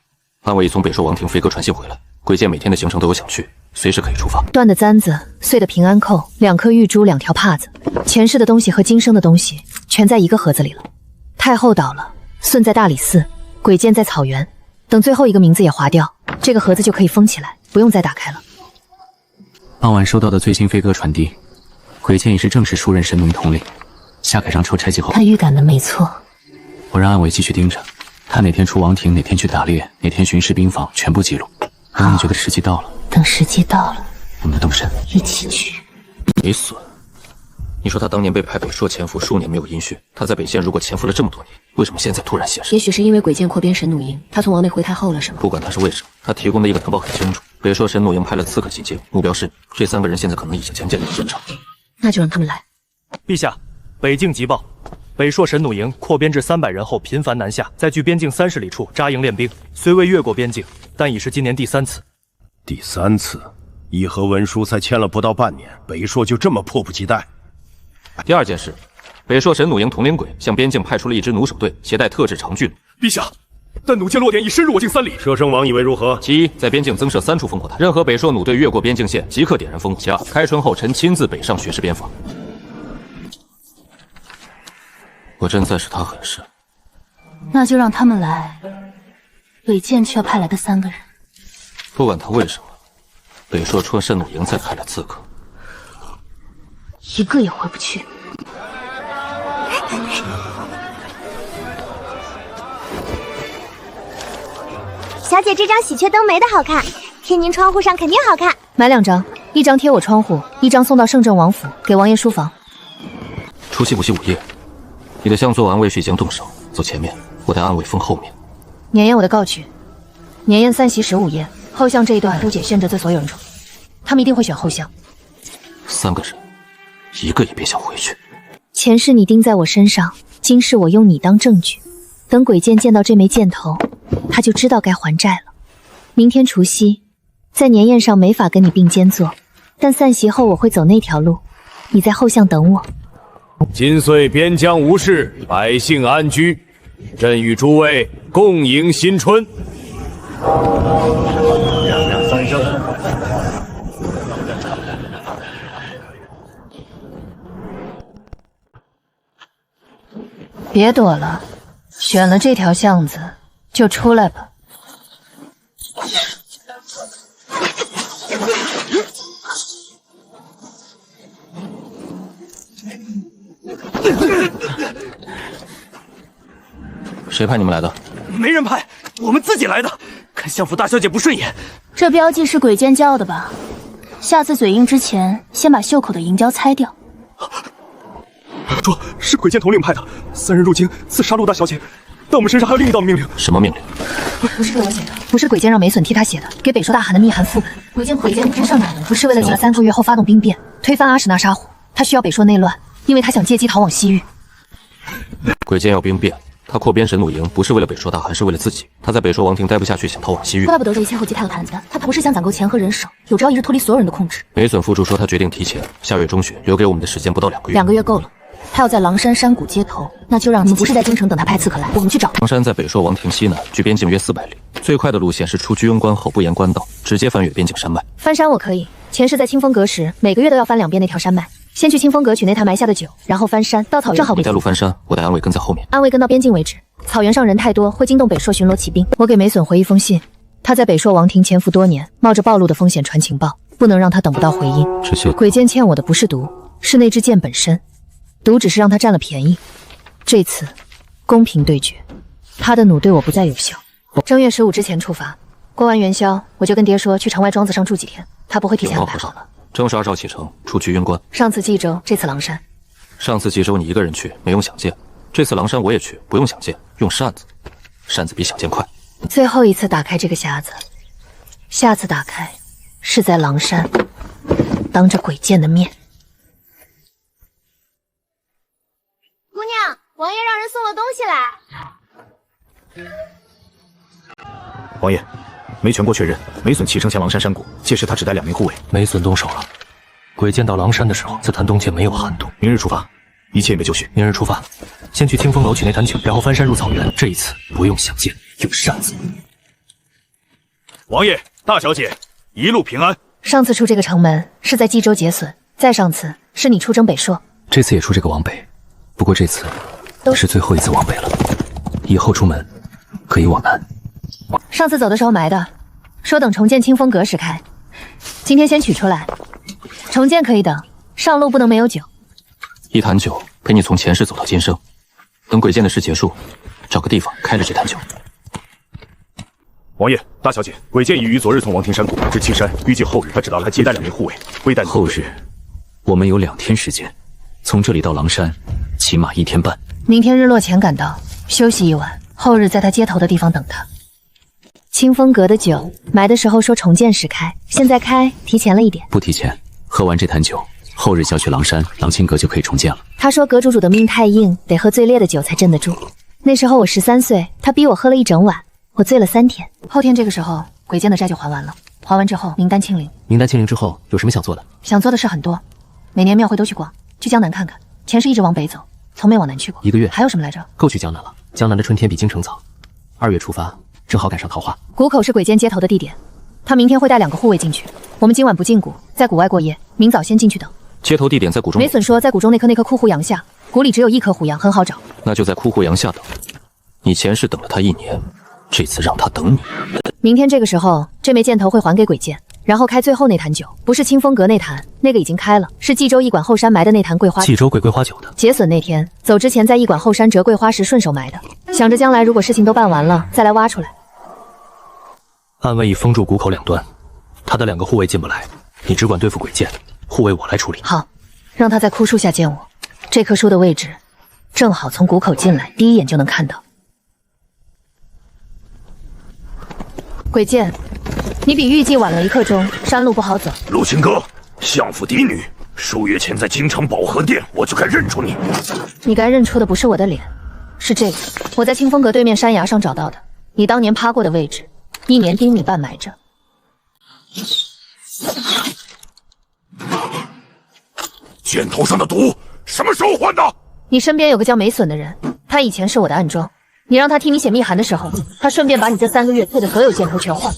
Speaker 9: 暗卫已从北朔王庭飞鸽传信回来，鬼剑每天的行程都有想去，随时可以出发。
Speaker 1: 断的簪子，碎的平安扣，2颗玉珠，2条帕子，前世的东西和今生的东西全在一个盒子里了。太后倒了，舜在大理寺，鬼剑在草原，等最后一个名字也划掉，这个盒子就可以封起来，不用再打开了。
Speaker 4: 傍晚收到的最新飞鸽传递，鬼剑已是正式出任神农统领。夏凯上抽差记后，
Speaker 1: 他预感的没错。
Speaker 4: 我让暗卫继续盯着，他哪天出王庭，哪天去打猎，哪天巡视兵坊，全部记录。等你觉得时机到了，
Speaker 1: 等时机到了，
Speaker 4: 我们动身，
Speaker 1: 一起去。
Speaker 9: 没损。你说他当年被派北朔潜伏数年没有音讯，他在北县如果潜伏了这么多年，为什么现在突然现身？
Speaker 2: 也许是因为鬼剑扩编神弩营，他从王内回太后了，是吗？
Speaker 9: 不管他是为什么，他提供的一个情报很清楚，北朔神弩营派了刺客进京，目标是你。这3个人现在可能已经渐渐到现场。
Speaker 2: 那就让他们来。
Speaker 16: 陛下，北境急报，北朔神弩营扩编至300人后频繁南下，在距边境30里处扎营练兵，虽未越过边境，但已是今年第3次。
Speaker 8: 第3次，议和文书才签了不到半年，北朔就这么迫不及待。
Speaker 9: 第2件事，北朔神弩营统领鬼向边境派出了一支弩手队，携带特制长巨弩。
Speaker 11: 陛下，但弩箭落点已深入我境3里。
Speaker 8: 摄政王以为如何？
Speaker 9: 其一，在边境增设3处烽火台，任何北朔弩队越过边境线，即刻点燃烽火。其二，开春后臣亲自北上巡视边防。果真再使他狠事，
Speaker 2: 那就让他们来。鬼剑却要派来的3个人，
Speaker 9: 不管他为什么，北朔出神弩营再派来刺客，
Speaker 2: 一个也回不去。
Speaker 13: 小姐，这张喜鹊灯没的好看，贴您窗户上肯定好看。
Speaker 1: 买2张，一张贴我窗户，一张送到圣正王府给王爷书房。
Speaker 9: 除夕补习午夜，你的相做完卫士已经动手，走前面，我带暗卫封后面。
Speaker 1: 年宴我的告去，年宴3席15宴，后巷这一段都解宣着罪所有人中，他们一定会选后巷。
Speaker 9: 3个人，一个也别想回去。
Speaker 13: 前世你钉在我身上，今世我用你当证据。等鬼剑见到这枚箭头，他就知道该还债了。明天除夕，在年宴上没法跟你并肩坐，但散席后我会走那条路，你在后巷等我。
Speaker 11: 今岁边疆无事，百姓安居，朕与诸位共迎新春。
Speaker 8: 3声。
Speaker 1: 别躲了，选了这条巷子就出来吧。
Speaker 9: 谁派你们来的？
Speaker 16: 没人派，我们自己来的。看相府大小姐不顺眼。
Speaker 2: 这标记是鬼剑教的吧？下次嘴硬之前，先把袖口的银胶拆掉。
Speaker 11: 说是鬼剑统领派的，3人入京刺杀陆大小姐，但我们身上还有另一道命令。
Speaker 9: 什么命令？
Speaker 1: 不是给我写的，不是鬼剑让梅隼替他写的，给北朔大汗的密函副本。鬼剑不知上哪能，不是为了在3个月后发动兵变，推翻阿史那沙虎。他需要北朔内乱，因为他想借机逃往西域。
Speaker 9: 鬼剑要兵变，他扩编神弩营不是为了北朔大汗，是为了自己。他在北朔王庭待不下去，想逃往西域。
Speaker 2: 怪不得这一切后期开了盘子，他不是想攒够钱和人手，有朝一日脱离所有人的控制。
Speaker 9: 梅隼副主说他决定提前，下月中旬，留给我们的时间不到2个月。
Speaker 2: 2个月够了。他要在狼山山谷接头，那就让你们不是在京城等他派刺客来，我们去找他。
Speaker 9: 狼山在北朔王庭西南，距边境约400里。最快的路线是出居庸关后不沿官道，直接翻越边境山脉。
Speaker 1: 翻山我可以，前世在清风阁时，每个月都要翻2遍那条山脉。先去清风阁取那坛埋下的酒，然后翻山到草原，正好
Speaker 9: 你带路翻山，我带安卫跟在后面。
Speaker 1: 安卫跟到边境为止。草原上人太多，会惊动北朔巡逻骑兵。我给梅隼回一封信，他在北朔王庭潜伏多年，冒着暴露的风险传情报，不能让他等不到回音。
Speaker 9: 这些
Speaker 1: 鬼剑欠我的不是毒，是那支箭本身。毒只是让他占了便宜，这次公平对决，他的弩对我不再有效。正月15之前出发，过完元宵我就跟爹说去城外庄子上住几天，他不会提前安排好了。
Speaker 9: 正12号启程，出居庸关。
Speaker 1: 上次冀州，这次狼山。
Speaker 9: 上次冀州你一个人去，没用想剑；这次狼山我也去，不用想剑，用扇子。扇子比想剑快。
Speaker 1: 最后一次打开这个匣子，下次打开是在狼山，当着鬼剑的面。
Speaker 13: 姑娘，王爷让人送了东西来。
Speaker 15: 王爷，梅全国确认，梅隼启程向狼山山谷，届时他只带2名护卫。
Speaker 14: 梅隼动手了。鬼剑到狼山的时候，紫檀东界没有寒冬。
Speaker 15: 明日出发，一切也没就绪。
Speaker 14: 明日出发。
Speaker 9: 先去清风楼取那坛酒，然后翻山入草原。这一次不用想剑，用扇子。
Speaker 11: 王爷、大小姐，一路平安。
Speaker 1: 上次出这个城门是在冀州劫损，再上次是你出征北朔，
Speaker 9: 这次也出这个往北，不过这次是最后一次往北了。以后出门可以往南。
Speaker 1: 上次走的时候埋的，说等重建清风阁时开，今天先取出来。重建可以等，上路不能没有酒。
Speaker 9: 一坛酒陪你从前世走到今生，等鬼剑的事结束，找个地方开了这坛酒。
Speaker 11: 王爷、大小姐，鬼剑已于昨日从王庭山谷至青山，预计后日他只到来接待2名护卫，会带
Speaker 9: 后日我们有2天时间，从这里到狼山起码1天半。
Speaker 1: 明天日落前赶到，休息一晚，后日在他接头的地方等他。清风阁的酒埋的时候说重建时开，现在开提前了一点。
Speaker 9: 不提前，喝完这坛酒，后日交去狼山狼清阁就可以重建了。
Speaker 1: 他说阁主主的命太硬，得喝最烈的酒才镇得住。那时候我13岁，他逼我喝了一整晚，我醉了3天。后天这个时候，鬼剑的债就还完了，还完之后名单清零。
Speaker 9: 名单清零之后有什么想做的？
Speaker 1: 想做的事很多，每年庙会都去逛，去江南看看。前世一直往北走，从没往南去过。
Speaker 9: 1个月
Speaker 1: 还有什么来着？
Speaker 9: 够去江南了。江南的春天比京城早，2月出发，正好赶上桃花。
Speaker 1: 谷口是鬼剑接头的地点，他明天会带2个护卫进去。我们今晚不进谷，在谷外过夜，明早先进去等。
Speaker 9: 接头地点在谷中。
Speaker 1: 梅隼说在谷中那棵枯胡杨下，谷里只有1棵胡杨，很好找。
Speaker 9: 那就在枯胡杨下等。你前世等了他1年，这次让他等你。
Speaker 1: 明天这个时候，这枚箭头会还给鬼剑，然后开最后那坛酒，不是清风阁那坛，那个已经开了，是冀州驿馆后山埋的那坛桂花酒。
Speaker 9: 冀州桂花酒的。
Speaker 1: 劫损那天走之前，在驿馆后山折桂花时顺手埋的，想着将来如果事情都办完了，再来挖出来。
Speaker 9: 暗卫已封住谷口2端，他的2个护卫进不来，你只管对付鬼剑，护卫我来处理。
Speaker 1: 好，让他在枯树下见我。这棵树的位置正好从谷口进来，第一眼就能看到。鬼剑，你比预计晚了1刻钟，山路不好走。
Speaker 10: 陆清哥，相府嫡女，数月前在京城保和殿，我就该认出你。
Speaker 1: 你该认出的不是我的脸，是这个，我在清风阁对面山崖上找到的，你当年趴过的位置，1年丁米半埋着。
Speaker 10: 箭头上的毒什么时候换的？
Speaker 1: 你身边有个叫梅隼的人，他以前是我的暗桩。你让他替你写密函的时候，他顺便把你这3个月退的所有箭头全换。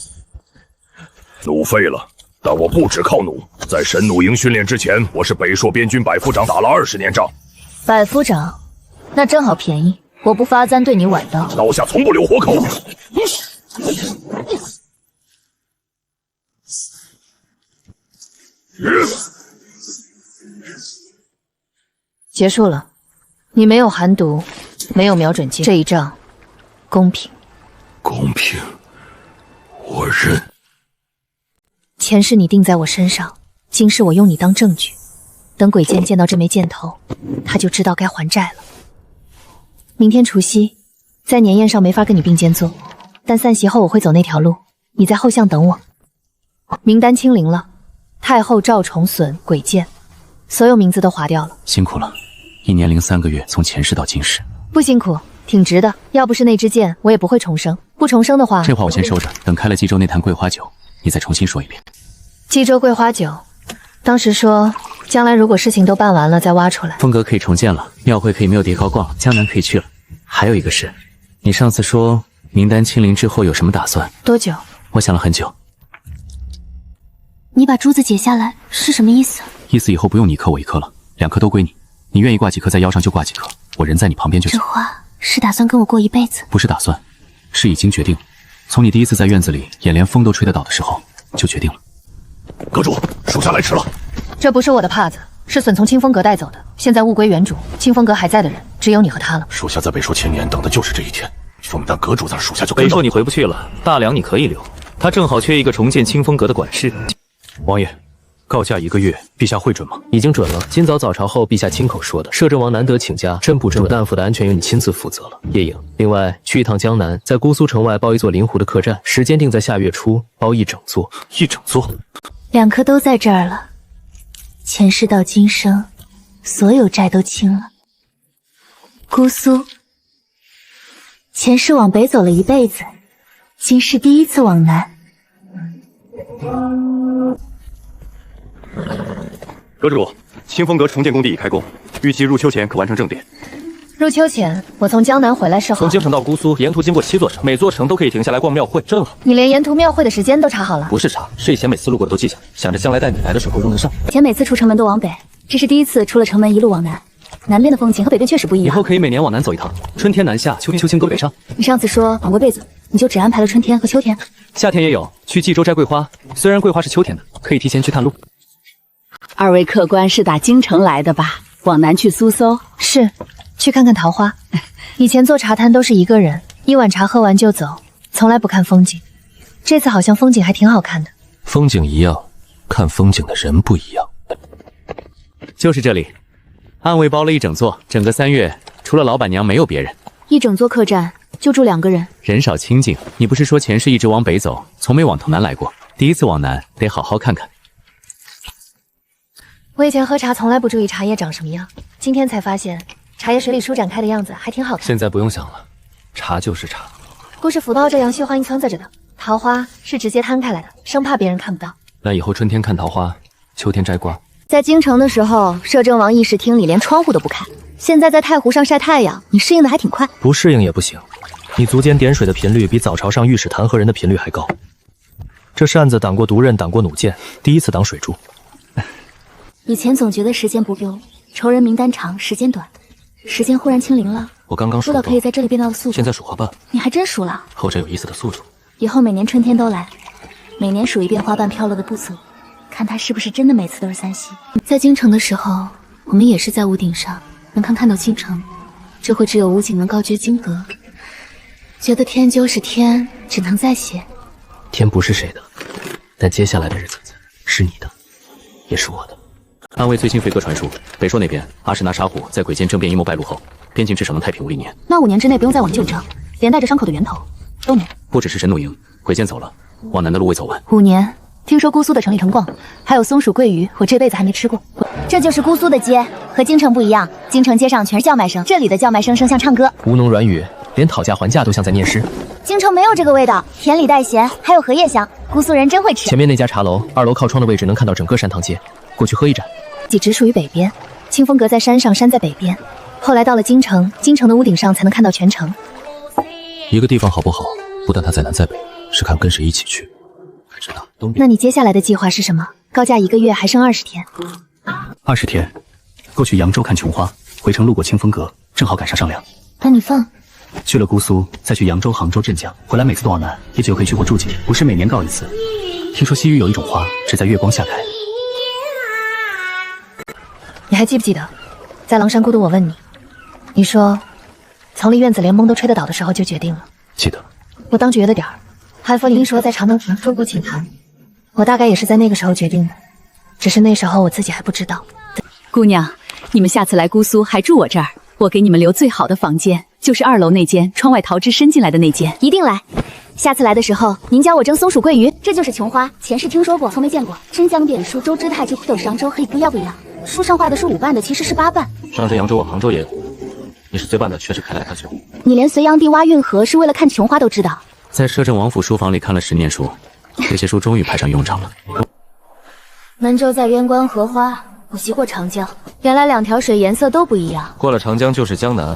Speaker 10: 弩废了，但我不只靠弩。在神弩营训练之前，我是北朔边军百夫长，打了20年仗。
Speaker 13: 百夫长，那正好便宜，我不发簪对你崴刀。
Speaker 10: 刀下从不留活口。
Speaker 1: 结束了，你没有寒毒，没有瞄准箭，这一仗公平。
Speaker 10: 公平，我认。
Speaker 1: 前世你定在我身上，今世我用你当证据。等鬼剑见到这枚箭头，他就知道该还债了。明天除夕，在年宴上没法跟你并肩坐，但散席后我会走那条路，你在后巷等我。名单清零了，太后赵重隼、鬼剑，所有名字都划掉了。
Speaker 9: 辛苦了，1年零3个月，从前世到今世。
Speaker 1: 不辛苦，挺值的。要不是那支箭，我也不会重生。不重生的话，
Speaker 9: 这话我先收着，等开了冀州那坛桂花酒，你再重新说一遍。
Speaker 1: 冀州桂花酒，当时说将来如果事情都办完了再挖出来。
Speaker 9: 风格可以重建了，庙会可以没有叠高逛，江南可以去了。还有一个事，你上次说名单清零之后有什么打算？
Speaker 1: 多久？
Speaker 9: 我想了很久。
Speaker 2: 你把珠子解下来是什么意思？
Speaker 9: 意思以后不用你一颗我一颗了，2颗都归你，你愿意挂几颗在腰上就挂几颗，我人在你旁边就行。
Speaker 2: 这话是打算跟我过一辈子？
Speaker 9: 不是打算，是已经决定了。从你第一次在院子里眼连风都吹得倒的时候就决定了。
Speaker 10: 阁主，属下来迟了。
Speaker 1: 这不是我的帕子，是隼从清风阁带走的，现在物归原主。清风阁还在的人只有你和他了。
Speaker 10: 属下在北朔1000年，等的就是这一天。说但阁主在，属下就跟着。
Speaker 12: 北朔你回不去了，大梁你可以留，他正好缺一个重建清风阁的管事。
Speaker 9: 王爷，告假1个月，陛下会准吗？
Speaker 21: 已经准了。今早早朝后，陛下亲口说的。摄政王难得请假，真不准。主旦府的安全由你亲自负责了。夜影，另外去一趟江南，在姑苏城外包一座临湖的客栈，时间定在下月初，包一整座。
Speaker 10: 一整座
Speaker 2: ？2颗都在这儿了。前世到今生，所有债都清了。姑苏，前世往北走了一辈子，今世第一次往南。
Speaker 11: 阁主，清风阁重建工地已开工，预计入秋前可完成正殿。
Speaker 1: 入秋前，我从江南回来是好。
Speaker 16: 从京城到姑苏，沿途经过7座城，每座城都可以停下来逛庙会，真好。
Speaker 1: 你连沿途庙会的时间都查好了？
Speaker 16: 不是查，是以前每次路过的都记下，想着将来带你来的时候用得上。
Speaker 2: 以前每次出城门都往北，这是第一次出了城门一路往南。南边的风景和北边确实不一样。
Speaker 12: 以后可以每年往南走一趟，春天南下，秋天秋青搁北上。
Speaker 2: 你上次说往过辈子，你就只安排了春天和秋天。
Speaker 12: 夏天也有，去冀州摘桂花，虽然桂花是秋天的，可以提前去探路。
Speaker 17: 二位客官是打京城来的吧？往南去苏搜？
Speaker 1: 是，去看看桃花。以前做茶摊都是一个人，一碗茶喝完就走，从来不看风景。这次好像风景还挺好看的。
Speaker 9: 风景一样，看风景的人不一样。
Speaker 4: 就是这里，暗卫包了一整座，整个3月除了老板娘没有别人。
Speaker 2: 一整座客栈就住2个人，
Speaker 4: 人少清静。你不是说前世一直往北走，从没往头南来过？第一次往南，得好好看看。
Speaker 1: 我以前喝茶从来不注意茶叶长什么样，今天才发现茶叶水里舒展开的样子还挺好看。
Speaker 9: 现在不用想了，茶就是茶。
Speaker 1: 不是福报这样绣花硬村子着的，桃花是直接摊开来的，生怕别人看不到。
Speaker 9: 那以后春天看桃花，秋天摘瓜。
Speaker 2: 在京城的时候，摄政王议事厅里连窗户都不开，现在在太湖上晒太阳，你适应的还挺快。
Speaker 16: 不适应也不行，你足尖点水的频率比早朝上御史弹劾人的频率还高。这扇子挡过毒刃，挡过弩箭，第一次挡水柱。
Speaker 2: 以前总觉得时间不够，仇人名单长，时间短，时间忽然清零了。
Speaker 9: 我刚刚
Speaker 2: 数到可以在这里变到的速度，
Speaker 9: 现在数花瓣。
Speaker 2: 你还真数了。
Speaker 9: 后者有意思的宿主，
Speaker 2: 以后每年春天都来，每年数一遍花瓣飘落的步速，看它是不是真的每次都是3夕。在京城的时候，我们也是在屋顶上，能看到京城，这会只有武警能高居京阁，觉得天就是天，只能再写。
Speaker 9: 天不是谁的，但接下来的日子是你的，也是我的。
Speaker 4: 暗卫最新飞鸽传书，北朔那边阿史那沙虎在鬼剑政变阴谋败露后，边境至少能太平无1年。
Speaker 2: 那5年之内不用再往旧城，连带着伤口的源头都没。
Speaker 4: 不只是神弩营，鬼剑走了，往南的路未走完。
Speaker 2: 5年，听说姑苏的城里城逛，还有松鼠桂鱼，我这辈子还没吃过。这就是姑苏的街，和京城不一样，京城街上全是叫卖声，这里的叫卖声像唱歌，
Speaker 21: 吴侬软语，连讨价还价都像在念诗。
Speaker 2: 京城没有这个味道，甜里带咸，还有荷叶香，姑苏人真会吃。
Speaker 21: 前面那家茶楼，2楼靠窗的位置能看到整个山塘街，过去喝一盏。
Speaker 1: 己直属于北边，清风阁在山上，山在北边。后来到了京城，京城的屋顶上才能看到全城。
Speaker 9: 一个地方好不好，不但它在南在北，是看跟谁一起去。知道东边。
Speaker 1: 那你接下来的计划是什么？告假1个月，还剩20天。
Speaker 3: 20天，过去扬州看琼花，回城路过清风阁，正好赶上上梁。
Speaker 2: 那你放。
Speaker 3: 去了姑苏，再去扬州、杭州、镇江，回来每次都往南，也许又可以去过住几天，不是每年告一次。听说西域有一种花，只在月光下开。
Speaker 1: 你还记不记得，在狼山孤独我问你，你说从立院子连蒙都吹得倒的时候就决定了。
Speaker 9: 记得。
Speaker 1: 我当觉得点儿，韩佛林说在长门亭说过请谈，我大概也是在那个时候决定的，只是那时候我自己还不知道。
Speaker 17: 姑娘，你们下次来姑苏还住我这儿，我给你们留最好的房间，就是2楼那间，窗外桃枝伸进来的那间。
Speaker 2: 一定来。下次来的时候，您教我蒸松鼠桂鱼。这就是琼花，前世听说过，从没见过。真江边书周之太之都是扬州黑，不一样。书上画的是5瓣的，其实是8瓣。
Speaker 9: 上次扬州往杭州也有，你是最办的却是开来开去。
Speaker 2: 你连隋炀帝挖运河是为了看琼花都知道。
Speaker 4: 在摄政王府书房里看了10年书，这些书终于派上用场了。
Speaker 2: 门州在渊关荷花，我习过长江，原来2条水颜色都不一样。
Speaker 16: 过了长江就是江南，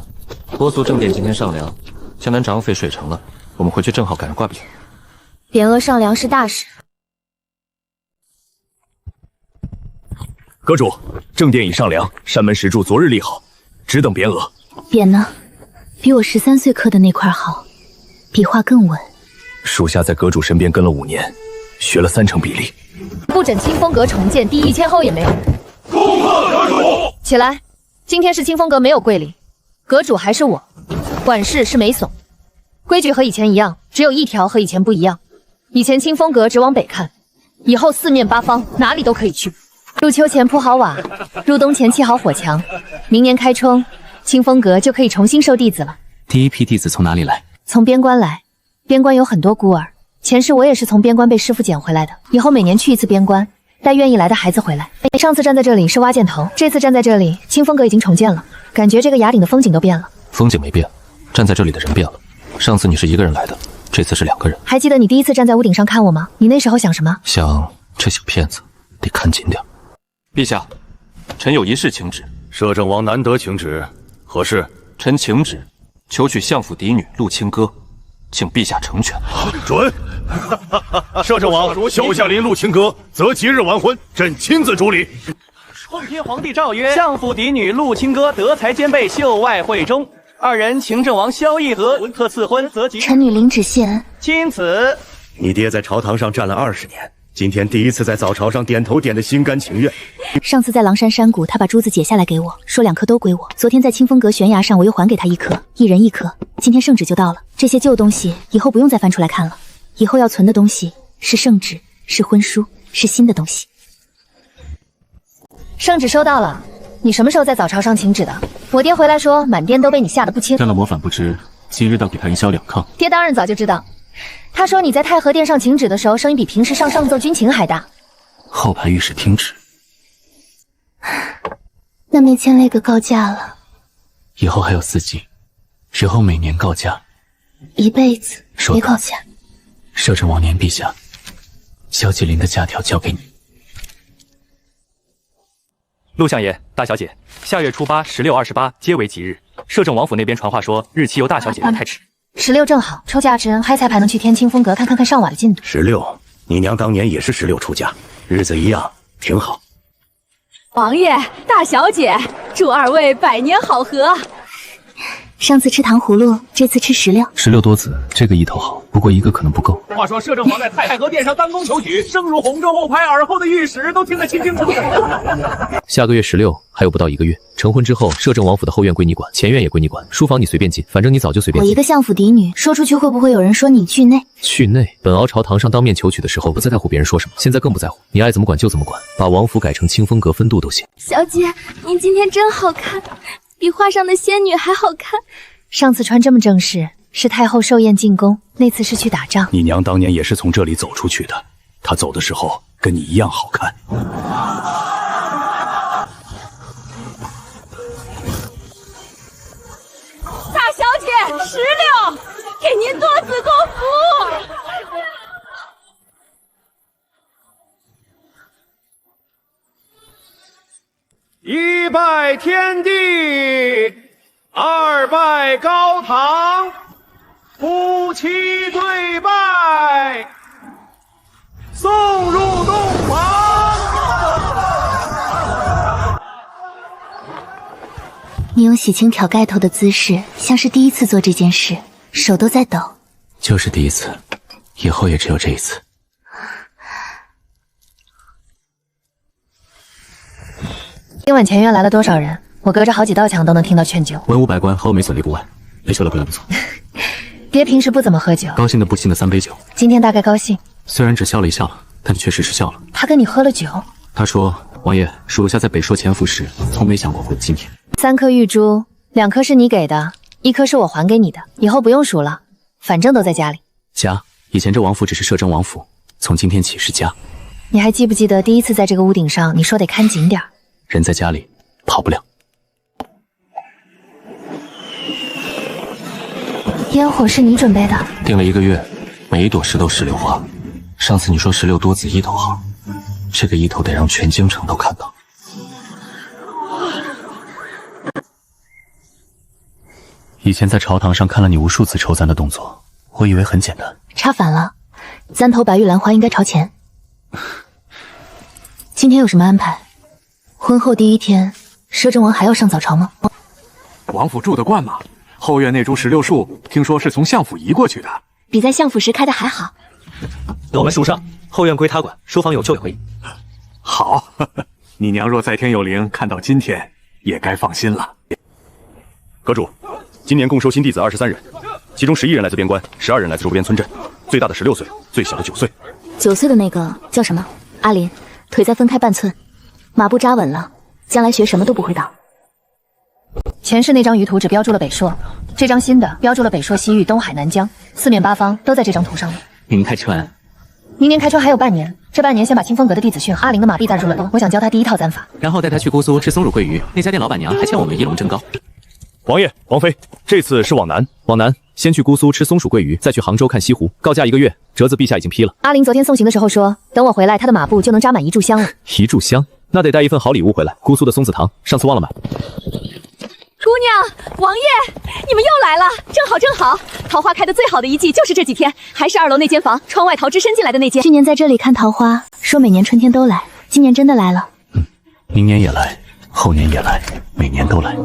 Speaker 16: 波苏正殿今天上梁，江南长匪水成了，我们回去正好赶上挂匾。
Speaker 2: 匾额上梁是大事。
Speaker 10: 阁主，正殿已上梁，山门石柱昨日立好，只等匾额。
Speaker 2: 匾呢？比我13岁刻的那块好，笔画更稳。
Speaker 10: 属下在阁主身边跟了5年，学了3成比例。
Speaker 1: 不准清风阁重建，第1000后也没有人。
Speaker 10: 恭贺阁主！
Speaker 1: 起来，今天是清风阁没有跪礼，阁主还是我，管事是梅怂。规矩和以前一样，只有1条和以前不一样。以前清风阁只往北看，以后4面8方哪里都可以去。入秋前铺好瓦，入冬前砌好火墙，明年开春，清风阁就可以重新收弟子了。
Speaker 4: 第一批弟子从哪里来？
Speaker 1: 从边关来，边关有很多孤儿，前世我也是从边关被师傅捡回来的，以后每年去1次边关，带愿意来的孩子回来。上次站在这里是挖箭头，这次站在这里，清风阁已经重建了，感觉这个崖顶的风景都变了。
Speaker 9: 风景没变，站在这里的人变了。上次你是1个人来的，这次是2个人。
Speaker 1: 还记得你第一次站在屋顶上看我吗？你那时候想什么？
Speaker 9: 想这小骗子得看紧点。
Speaker 16: 陛下，臣有一事请旨。
Speaker 10: 摄政王难得请旨，何事？
Speaker 14: 臣请旨，求娶相府嫡女陆清歌，请陛下成全。
Speaker 10: 准。摄政王萧下临陆清歌，择吉日完婚，朕亲自主礼。
Speaker 12: 奉天皇帝诏曰：相府嫡女陆清歌德才兼备，秀外慧中。二人请郑王萧议和，特赐婚，择吉。
Speaker 13: 臣女领旨谢恩。
Speaker 12: 钦此。
Speaker 18: 你爹在朝堂上站了20年，今天第一次在早朝上点头点得心甘情愿。
Speaker 13: 上次在狼山山谷，他把珠子解下来给我，说2颗都归我。昨天在清风阁悬崖上，我又还给他1颗，1人1颗。今天圣旨就到了，这些旧东西以后不用再翻出来看了。以后要存的东西是圣旨，是婚书，是新的东西。
Speaker 1: 圣旨收到了，你什么时候在早朝上请旨的？我爹回来说，满殿都被你吓得不轻。
Speaker 3: 占了模反不知，今日倒给他一消两抗。
Speaker 1: 爹当然早就知道，他说你在太和殿上请旨的时候，声音比平时上奏军情还大。
Speaker 3: 后排御史听旨。
Speaker 13: 那没签了个告假了，
Speaker 3: 以后还有4季，日后每年告假，
Speaker 13: 一辈子别告假。
Speaker 3: 摄政王年陛下，萧继林的假条交给你。
Speaker 16: 陆相爷、大小姐，下月初8、16、28皆为吉日。摄政王府那边传话说，日期由大小姐太迟。
Speaker 1: 16正好，抽假之嗨才能去天清风阁看上瓦的进度。
Speaker 18: 16，你娘当年也是16出嫁，日子一样，挺好。
Speaker 17: 王爷、大小姐，祝2位百年好合。
Speaker 13: 上次吃糖葫芦，这次吃
Speaker 3: 16多子，这个意头好，不过1个可能不够。
Speaker 11: 话说摄政王在太和殿上当宫求娶，声如洪钟，后排耳后的御史都听得清清楚楚。
Speaker 21: 下个月16还有不到1个月，成婚之后，摄政王府的后院归你管，前院也归你管，书房你随便进，反正你早就随便进。
Speaker 13: 我一个相府嫡女，说出去会不会有人说你惧内？
Speaker 21: 去内，本敖朝堂上当面求娶的时候不再在乎别人说什么，现在更不在乎，你爱怎么管就怎么管，把王府改成清风阁分度都行。
Speaker 2: 小姐，您今天真好看，比画上的仙女还好看。
Speaker 1: 上次穿这么正式，是太后寿宴进宫，那次是去打仗。
Speaker 18: 你娘当年也是从这里走出去的，她走的时候跟你一样好看。
Speaker 17: 大小姐，16，给您多子多福。
Speaker 11: 1拜天地，2拜高堂，夫妻对拜，送入洞房。
Speaker 13: 你用洗清挑盖头的姿势，像是第一次做这件事，手都在抖。
Speaker 3: 就是第一次，以后也只有这一次。
Speaker 1: 今晚前院来了多少人？我隔着好几道墙都能听到劝酒。
Speaker 3: 文武百官毫无没损礼不外，雷秀的归来不错。
Speaker 1: 爹平时不怎么喝酒，
Speaker 3: 高兴的不轻的3杯酒。
Speaker 1: 今天大概高兴，
Speaker 3: 虽然只笑了一笑了，但确实是笑了。
Speaker 1: 他跟你喝了酒？
Speaker 3: 他说：“王爷，属下在北朔潜伏时，从没想过会今天。
Speaker 1: 3颗玉珠，2颗是你给的，1颗是我还给你的。以后不用数了，反正都在家里。
Speaker 3: 家，以前这王府只是摄政王府，从今天起是家。
Speaker 1: 你还记不记得第一次在这个屋顶上，你说得看紧点儿？
Speaker 3: 人在家里，跑不了。
Speaker 13: 烟火是你准备的？
Speaker 3: 订了1个月，每一朵石都石榴花。上次你说16多子意头好，这个意头得让全京城都看到。以前在朝堂上看了你无数次抽簪的动作，我以为很简单。
Speaker 13: 插反了，3头白玉兰花应该朝前。今天有什么安排？婚后第1天，摄政王还要上早朝吗？
Speaker 22: 王府住得惯吗？后院那株石榴树，听说是从相府移过去的，
Speaker 13: 比在相府时开的还好。
Speaker 16: 我们书上，后院归他管，书房有就可以。
Speaker 22: 好，你娘若在天有灵，看到今天也该放心了。
Speaker 10: 阁主，今年共收新弟子23人，其中11人来自边关，12人来自周边村镇，最大的16岁，最小的9岁。
Speaker 13: 9岁的那个叫什么？阿林，腿再分开半寸，马步扎稳了，将来学什么都不会倒。
Speaker 1: 前世那张舆图只标注了北朔，这张新的标注了北朔、西域、东海、南疆，四面八方都在这张图上了。
Speaker 3: 明年开春，
Speaker 1: 明年开春还有半年，这半年先把清风阁的弟子训好。阿玲的马臂带入了洞，我想教他第1套簪法，
Speaker 4: 然后带他去姑苏吃松乳桂鱼。那家店老板娘还欠我们一笼蒸糕。
Speaker 10: 王爷、王妃，这次是往南，
Speaker 15: 先去姑苏吃松鼠桂鱼，再去杭州看西湖。告假1个月，折子陛下已经批了。
Speaker 1: 阿玲昨天送行的时候说，等我回来，他的马步就能扎满1炷香了。
Speaker 15: 1炷香，那得带一份好礼物回来。姑苏的松子糖，上次忘了买。
Speaker 2: 姑娘，王爷，你们又来了，正好正好，桃花开的最好的一季就是这几天，还是2楼那间房，窗外桃枝伸进来的那间。
Speaker 13: 去年在这里看桃花，说每年春天都来，今年真的来了。
Speaker 3: 明年也来，后年也来，每年都来。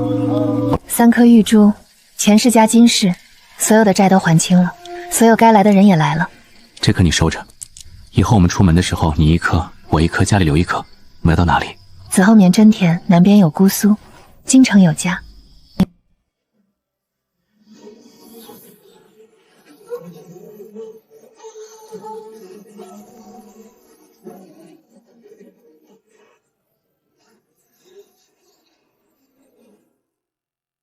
Speaker 13: 3颗玉珠，前世加今世，所有的债都还清了，所有该来的人也来了。
Speaker 3: 这颗你收着，以后我们出门的时候，你1颗，我1颗，家里留1颗。我们要到哪里？
Speaker 13: 子后年真田，南边有姑苏，京城有家。